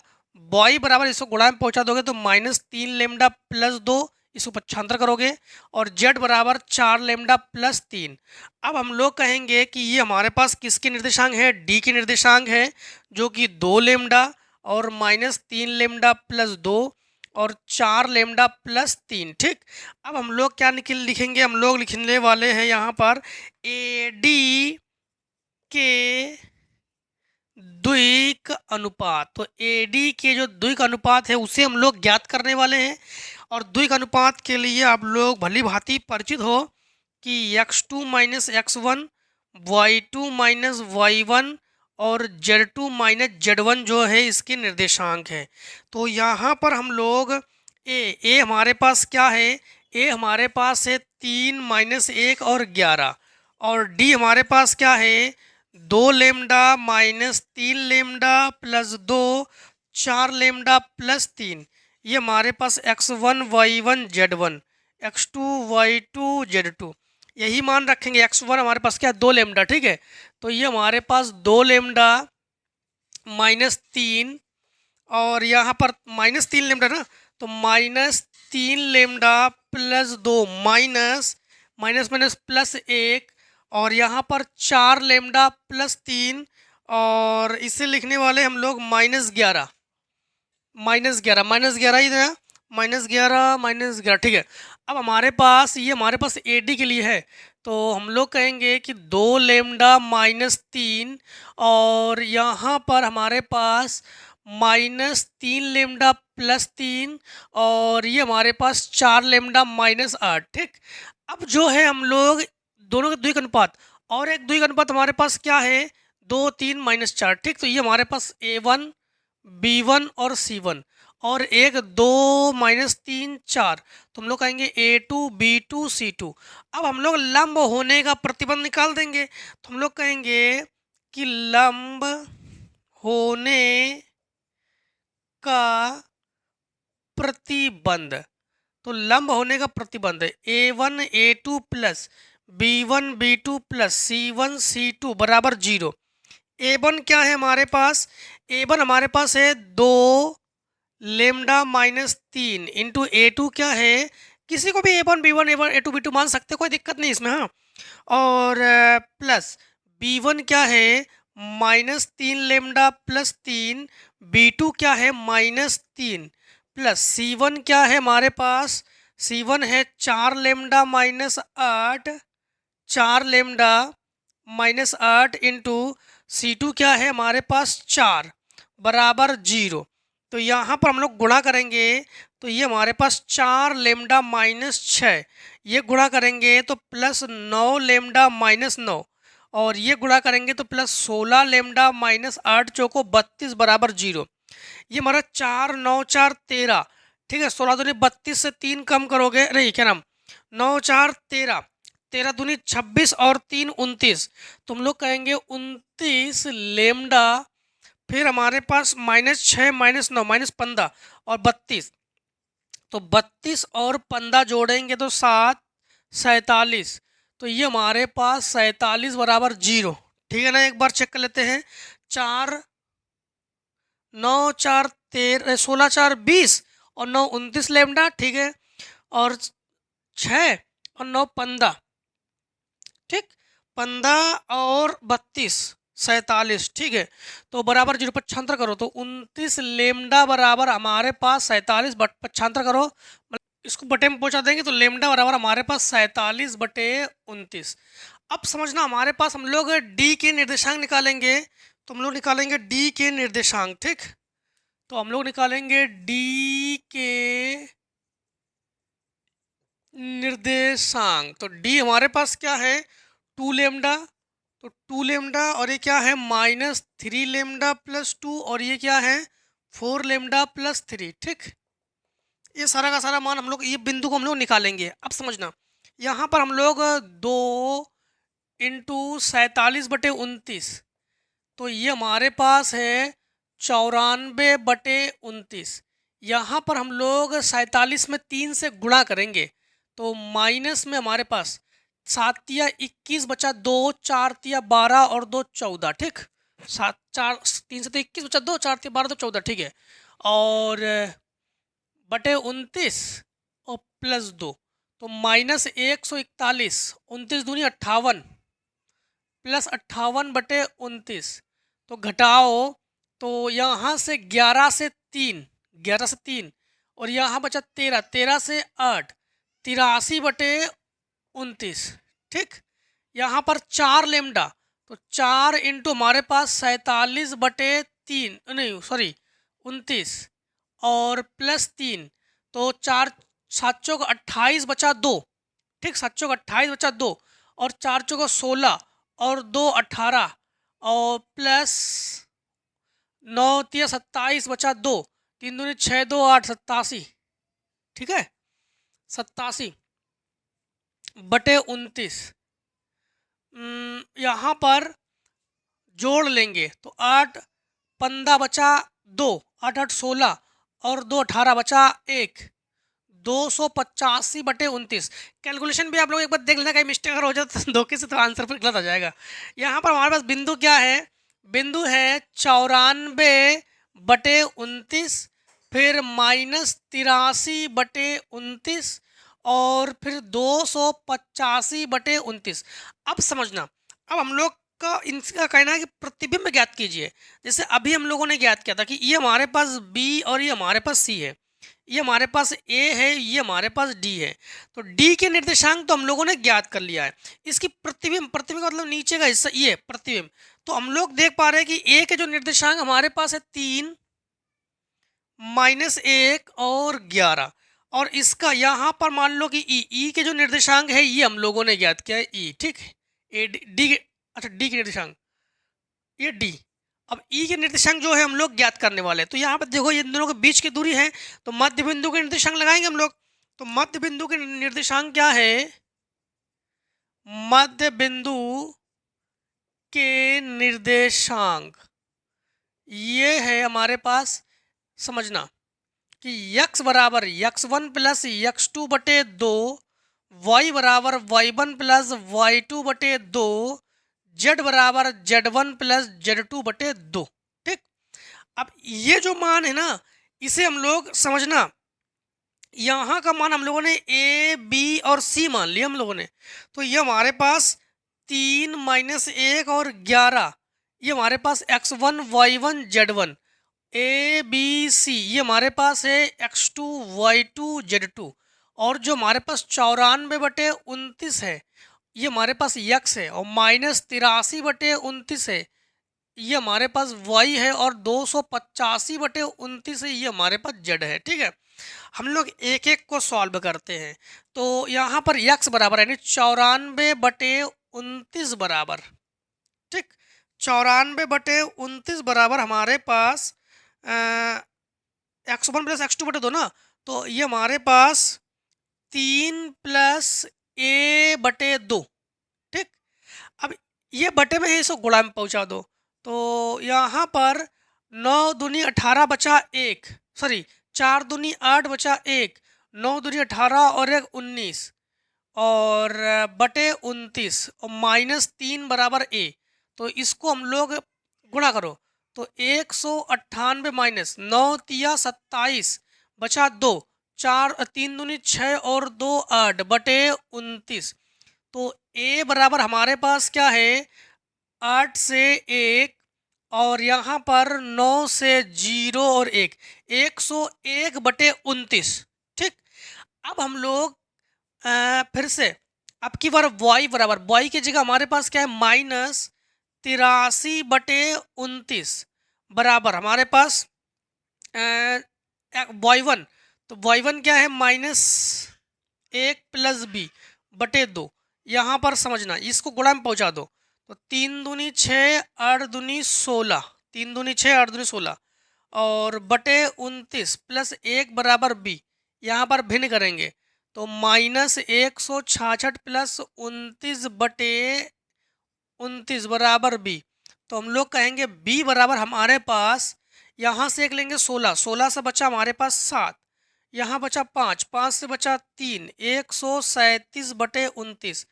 y बराबर इसको गुणा में पहुँचा दोगे तो -3 लेमडा प्लस 2, इसको पक्षांतर करोगे, और z बराबर 4 लेमडा प्लस 3। अब हम लोग कहेंगे कि ये हमारे पास किसके निर्देशांक है, d के निर्देशांक है, जो कि 2 लेमडा और -3 लेमडा प्लस 2 और 4 लेमडा प्लस 3। ठीक, अब हम लोग क्या लिखेंगे, हम लोग लिखने वाले हैं यहाँ पर AD के द्विक अनुपात। तो AD के जो द्विक अनुपात है उसे हम लोग ज्ञात करने वाले हैं। और द्विक अनुपात के लिए आप लोग भली भांति परिचित हो कि x2 - x1, y2 - y1 और z2 - z1 जो है इसके निर्देशांक है। तो यहाँ पर हम लोग a हमारे पास क्या है, a हमारे पास है 3 - 1 और 11, और d हमारे पास क्या है, 2 lambda -3 lambda plus 2 4 lambda plus 3। ये हमारे पास x1 y1 z1, x2 y2 z2। यही मान रखेंगे। x1 हमारे पास क्या है, 2 लेमडा, ठीक है। तो ये हमारे पास 2 लेमडा -3, और यहाँ पर -3 लेमडा ना, तो -3 लेमडा +2 माइनस माइनस माइनस +1, और यहाँ पर 4 लेमडा +3, और इसे लिखने वाले हम लोग -11 -11 ही था, -11 ठीक है। अब हमारे पास ए डी के लिए है, तो हम लोग कहेंगे कि 2 लेमडा -3, और यहाँ पर हमारे पास -3 लेमडा +3, और ये हमारे पास 4 लेमडा -8, ठीक। अब जो है हम लोग दोनों के द्विक अनुपात, और एक द्विक अनुपात हमारे पास क्या है, 2 3 -4, ठीक। तो ये हमारे पास A1 B1 और C1, और एक 2 -3 4, तो हम लोग कहेंगे A2 B2 C2। अब हम लोग लंब होने का प्रतिबंध निकाल देंगे, तो हम लोग कहेंगे कि लंब होने का प्रतिबंध, तो लंब होने का प्रतिबंध A1 A2 plus B1 B2 plus C1 C2 बराबर 0। A1 क्या है हमारे पास, A1 हमारे पास है 2 लेमडा -3 इंटू A2 क्या है, किसी को भी A1 B1 A1 A2 B2 मान सकते, कोई दिक्कत नहीं इसमें, हाँ। और प्लस B1 क्या है, -3 लेमडा +3, B2 क्या है -3, प्लस C1 क्या है हमारे पास, C1 है 4 लेमडा -8, 4 लेमडा -8 इंटू C2 क्या है हमारे पास 4 बराबर 0। तो यहाँ पर हम लोग गुणा करेंगे, तो ये हमारे पास 4 लेमडा -6, ये गुणा करेंगे तो +9 लेमडा -9, और ये गुणा करेंगे तो +16 लेमडा -8 चौको 32 बराबर 0। ये हमारा 4 9 4 13, ठीक है। 16 दूनी 32 से 3 कम करोगे, नहीं क्या नाम, 9 4 13, 13 दूनी 26 और 3 29, तो हम लोग कहेंगे 29 लेमडा, फिर हमारे पास -6 -9 -15 और 32, तो 32 और 15 जोड़ेंगे तो 7 47, तो ये हमारे पास 47 बराबर 0, ठीक है ना। एक बार चेक कर लेते हैं, 4 9 4 13 16 4 20 और 9 29 लेमडा, ठीक है, और 6 और 9 15, ठीक, 15 और 32 47, ठीक है। तो बराबर 0 पक्षांतर करो तो 29 लेमडा बराबर हमारे पास 47 पक्षांतर करो, मतलब इसको बटे में पहुंचा देंगे तो लेमडा बराबर हमारे पास 47 बटे 29। अब समझना, हमारे पास हम लोग डी के निर्देशांक निकालेंगे, तो हम लोग निकालेंगे डी के निर्देशांक, ठीक। तो हम लोग निकालेंगे डी के निर्देशांक, तो डी हमारे पास क्या है, 2 लेमडा, तो 2 लेमडा, और ये क्या है -3 लेमडा +2, और ये क्या है 4 लेमडा +3, ठीक। ये सारा का सारा मान हम लोग, ये बिंदु को हम लोग निकालेंगे। अब समझना, यहाँ पर हम लोग 2 इंटू 47 बटे 29, तो ये हमारे पास है 94 बटे 29। यहाँ पर हम लोग 47 में 3 से गुणा करेंगे, तो माइनस में हमारे पास 7 तिया 21 बचा 2, 4 तिया 12 और 2 14, ठीक। 7 4 3 से तो 21 बचा 2, 4 तिया 12 2 14, ठीक है। और बटे 29 और +2, तो -141, 29 दूनी 58, +58 बटे 29, तो घटाओ, तो यहाँ से 11 से 3, 11 से 3, और यहाँ बचा 13, 13 से 8, 83 बटे 29, ठीक। यहाँ पर 4 लेमडा, तो 4 इंटू हमारे पास 47 बटे 3, नहीं सॉरी 29, और +3, तो 4 7 चौक 28 बचा 2, ठीक, 7 चौक 28 बचा 2, और 4 चौक 16 और 2 18, और प्लस 9 तिया 27 बचा 2, 3 दूनी 6 2 8 87, ठीक है, 87 बटे 29। यहाँ पर जोड़ लेंगे तो 8 15 बचा 2, 8 8 16, और 2 18 बचा 1, 285/29। कैलकुलेशन भी आप लोग एक बार देख लेना, कहीं मिस्टेक अगर हो जाए तो धोखे से तो आंसर फिर गलत आ जाएगा। यहाँ पर हमारे पास बिंदु क्या है, बिंदु है 94/29, फिर -83/29 और फिर 285/29। अब समझना, अब हम लोग का इनका कहना है कि प्रतिबिंब ज्ञात कीजिए। जैसे अभी हम लोगों ने ज्ञात किया था कि ये हमारे पास बी और ये हमारे पास सी है, ये हमारे पास ए है, ये हमारे पास डी है। तो डी के निर्देशांक तो हम लोगों ने ज्ञात कर लिया है। इसकी प्रतिबिंब, प्रतिबिंब का मतलब नीचे का हिस्सा, ये प्रतिबिंब। तो हम लोग देख पा रहे हैं कि ए के जो निर्देशांक हमारे पास है 3, -1 और 11, और इसका यहाँ पर मान लो कि ई के जो निर्देशांक है ये हम लोगों ने ज्ञात किया है, ई, ठीक है। ए डी, अच्छा डी के निर्देशांक ये डी। अब ई के निर्देशांक जो है हम लोग ज्ञात करने वाले हैं। तो यहाँ पर देखो ये इन दोनों के बीच की दूरी है, तो मध्य बिंदु के निर्देशांक लगाएंगे हम लोग। तो मध्य बिंदु के निर्देशांक क्या है, मध्य बिंदु के निर्देशांक ये है हमारे पास, समझना कि x बराबर x1 प्लस x2/2, y बराबर y1 प्लस y2/2, z बराबर z1 प्लस z2/2। ठीक। अब ये जो मान है ना, इसे हम लोग समझना, यहाँ का मान हम लोगों ने ए बी और सी मान लिया हम लोगों ने। तो ये हमारे पास 3 -1 और 11, ये हमारे पास x1 y1 z1, A B C ये हमारे पास है x2 y2 z2, और जो हमारे पास 94/29 है ये हमारे पास x है, और -83/29 है ये हमारे पास y है, और 285/29 है ये हमारे पास z है। ठीक है, हम लोग एक एक को सॉल्व करते हैं। तो यहाँ पर x बराबर यानी 94/29 बराबर, ठीक, 94/29 बराबर हमारे पास x1 प्लस x2/2 ना, तो ये हमारे पास 3 + a/2। ठीक। अब ये बटे में है, इसको गुणा में पहुंचा दो। तो यहाँ पर 9 दूनी 18 बचा 1, सॉरी 4 दूनी 8 बचा 1, 9 दूनी 18 और 1 19, और बटे 29 और -3 बराबर a। तो इसको हम लोग गुणा करो, तो 198 माइनस 9 तिया 27 बचा 2, 4 3 दूनी 6 और 2 8 बटे 29। तो a बराबर हमारे पास क्या है, 8 से 1, और यहाँ पर 9 से 0 और 1, 101/29। ठीक। अब हम लोग फिर से अब की बार y बराबर, y की जगह हमारे पास क्या है, -83/29 बराबर हमारे पास y1। तो y1 क्या है, -1 + b/2। यहाँ पर समझना, इसको गुणा में पहुँचा दो। तो 3 दूनी 6 8 दूनी 16, 3 दूनी 6 8 दूनी 16, और बटे 29 + 1 बराबर b। यहाँ पर भिन्न करेंगे तो -166 + 29/29 बराबर b। तो हम लोग कहेंगे b बराबर हमारे पास, यहाँ से एक लेंगे 16, 16 से बचा हमारे पास 7, यहाँ बचा 5, 5 से बचा 3, 137/29।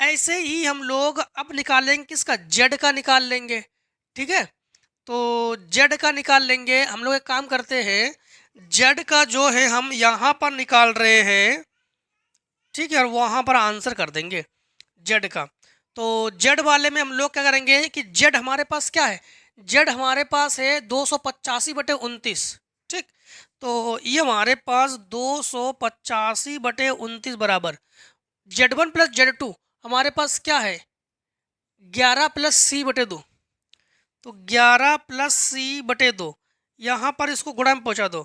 ऐसे ही हम लोग अब निकालेंगे किसका, z का निकाल लेंगे। ठीक है, तो z का निकाल लेंगे। हम लोग एक काम करते हैं, z का जो है हम यहाँ पर निकाल रहे हैं, ठीक है, और वहाँ पर आंसर कर देंगे z का। तो z वाले में हम लोग क्या करेंगे कि z हमारे पास क्या है, z हमारे पास है 285/29। ठीक, तो ये हमारे पास 285/29 बराबर z1 + z2 हमारे पास क्या है, 11 + c/2। तो 11 + c/2, यहाँ पर इसको गुणा में पहुँचा दो।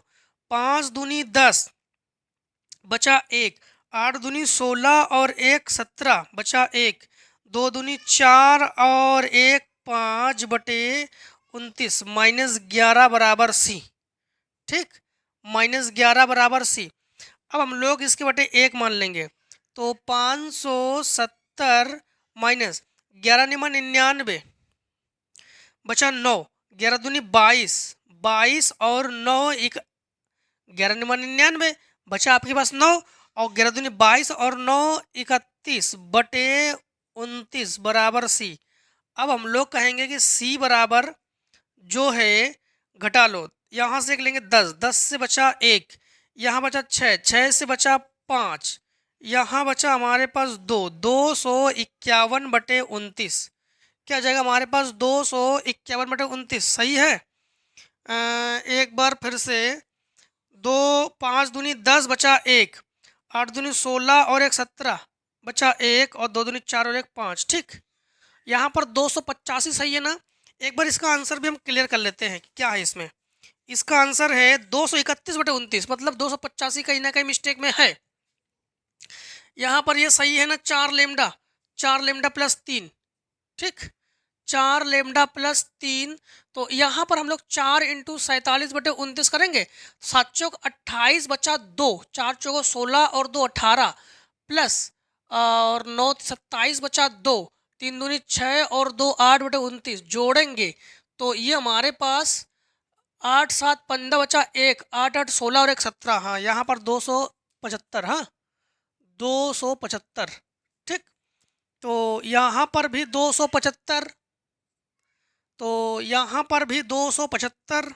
5 दूनी 10 बचा 1, 8 दूनी 16 और 1 17 बचा 1, 2 दूनी 4 और 1 5/29 -11 बराबर सी। ठीक, -11 बराबर सी। अब हम लोग इसके बटे 1 मान लेंगे, तो 570 माइनस 11 निमा 99 बचा 9, 11 दूनी 22, 22 और 9 11 निमा 99, बचा आपके पास 9 और 11 दूनी 22 और 9 31 बटे 29 बराबर सी। अब हम लोग कहेंगे कि सी बराबर जो है घटा लो, यहाँ से लेंगे 10, 10 से बचा 1, यहाँ बचा 6, 6 से बचा 5, यहाँ बचा हमारे पास 2, 251 बटे 29। क्या जाएगा हमारे पास 251 बटे 29, सही है। एक बार फिर से, 2 5 दूनी 10 बचा 1, 8 दूनी 16 और 1 17 बचा 1 और 2 दूनी 4 और 1 5, ठीक। यहाँ पर 285 सही है ना। एक बार इसका आंसर भी हम क्लियर कर लेते हैं कि क्या है इसमें। इसका आंसर है 231 बटे 29, मतलब 285 कहीं ना कहीं मिस्टेक में है। यहाँ पर ये सही है ना, 4 लेमडा, 4 लेमडा प्लस 3, ठीक, 4 लेमडा प्लस 3। तो यहाँ पर हम लोग 4 इंटू 47 बटे 29 करेंगे, 7 चौक 28 बचा 2, 4 चौको 16 और 2 18 प्लस और 9 27 बचा 2, 3 दूनी 6 और 2 8 बटे 29 जोड़ेंगे तो ये हमारे पास 8 7 15 बचा 1, 8 8 16 और 1 17। हाँ, यहाँ पर 275, हाँ 275, ठीक। तो यहाँ पर भी 275, तो यहाँ पर भी 275,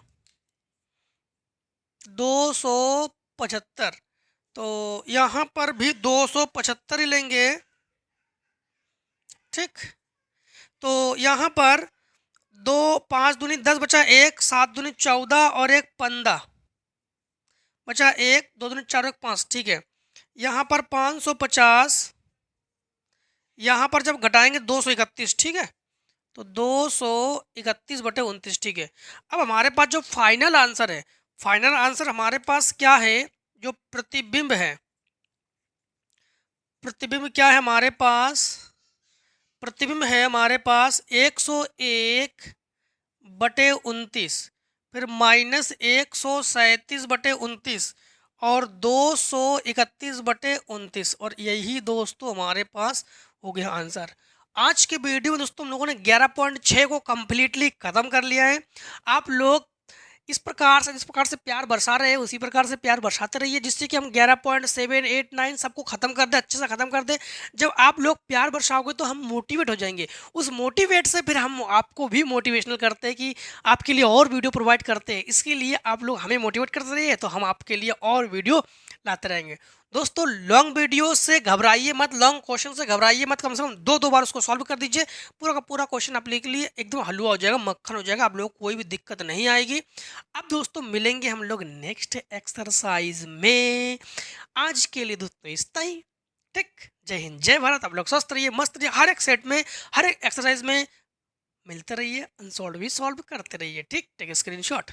275, तो यहाँ पर भी 275 ही लेंगे, ठीक। तो यहाँ पर 2 5 दूनी 10 बचा 1, 7 दूनी 14 और 1 15 बचा 1, 2 दूनी 4 और 1 5, ठीक है। यहाँ पर 550, यहाँ पर जब घटाएंगे 231, ठीक है। तो 231 बटे 29, ठीक है। अब हमारे पास जो फाइनल आंसर है, फाइनल आंसर हमारे पास क्या है, जो प्रतिबिंब है, प्रतिबिंब क्या है हमारे पास, प्रतिबिंब है हमारे पास 101 बटे 29, फिर माइनस 137 बटे 29 और 231 बटे 29, और यही दोस्तों हमारे पास हो गया आंसर। आज के वीडियो में दोस्तों हम लोगों ने 11.6 को कंप्लीटली खत्म कर लिया है। आप लोग इस प्रकार से, जिस प्रकार से प्यार बरसा रहे हैं उसी प्रकार से प्यार बरसाते रहिए, जिससे कि हम 11.7 8 9 सबको खत्म कर दें, अच्छे से खत्म कर दें। जब आप लोग प्यार बरसाओगे तो हम मोटिवेट हो जाएंगे, उस मोटिवेट से फिर हम आपको भी मोटिवेशनल करते हैं कि आपके लिए और वीडियो प्रोवाइड करते हैं। इसके लिए आप लोग हमें मोटिवेट करते रहिए तो हम आपके लिए और वीडियो लाते रहेंगे। दोस्तों लॉन्ग वीडियो से घबराइए मत, लॉन्ग क्वेश्चन से घबराइए मत, कम से कम 2 बार उसको सॉल्व कर दीजिए, पूरा का पूरा क्वेश्चन आप लोगों के लिए एकदम हलवा हो जाएगा, मक्खन हो जाएगा, आप लोग कोई भी दिक्कत नहीं आएगी। अब दोस्तों मिलेंगे हम लोग नेक्स्ट एक्सरसाइज में। आज के लिए दोस्तों इतना ही, ठीक। जय हिंद जय भारत। आप लोग स्वस्थ रहिए, मस्त रहिए, हर एक सेट में हर एक एक्सरसाइज में मिलते रहिए, अनसॉल्व भी सॉल्व करते रहिए, ठीक। Take screenshot.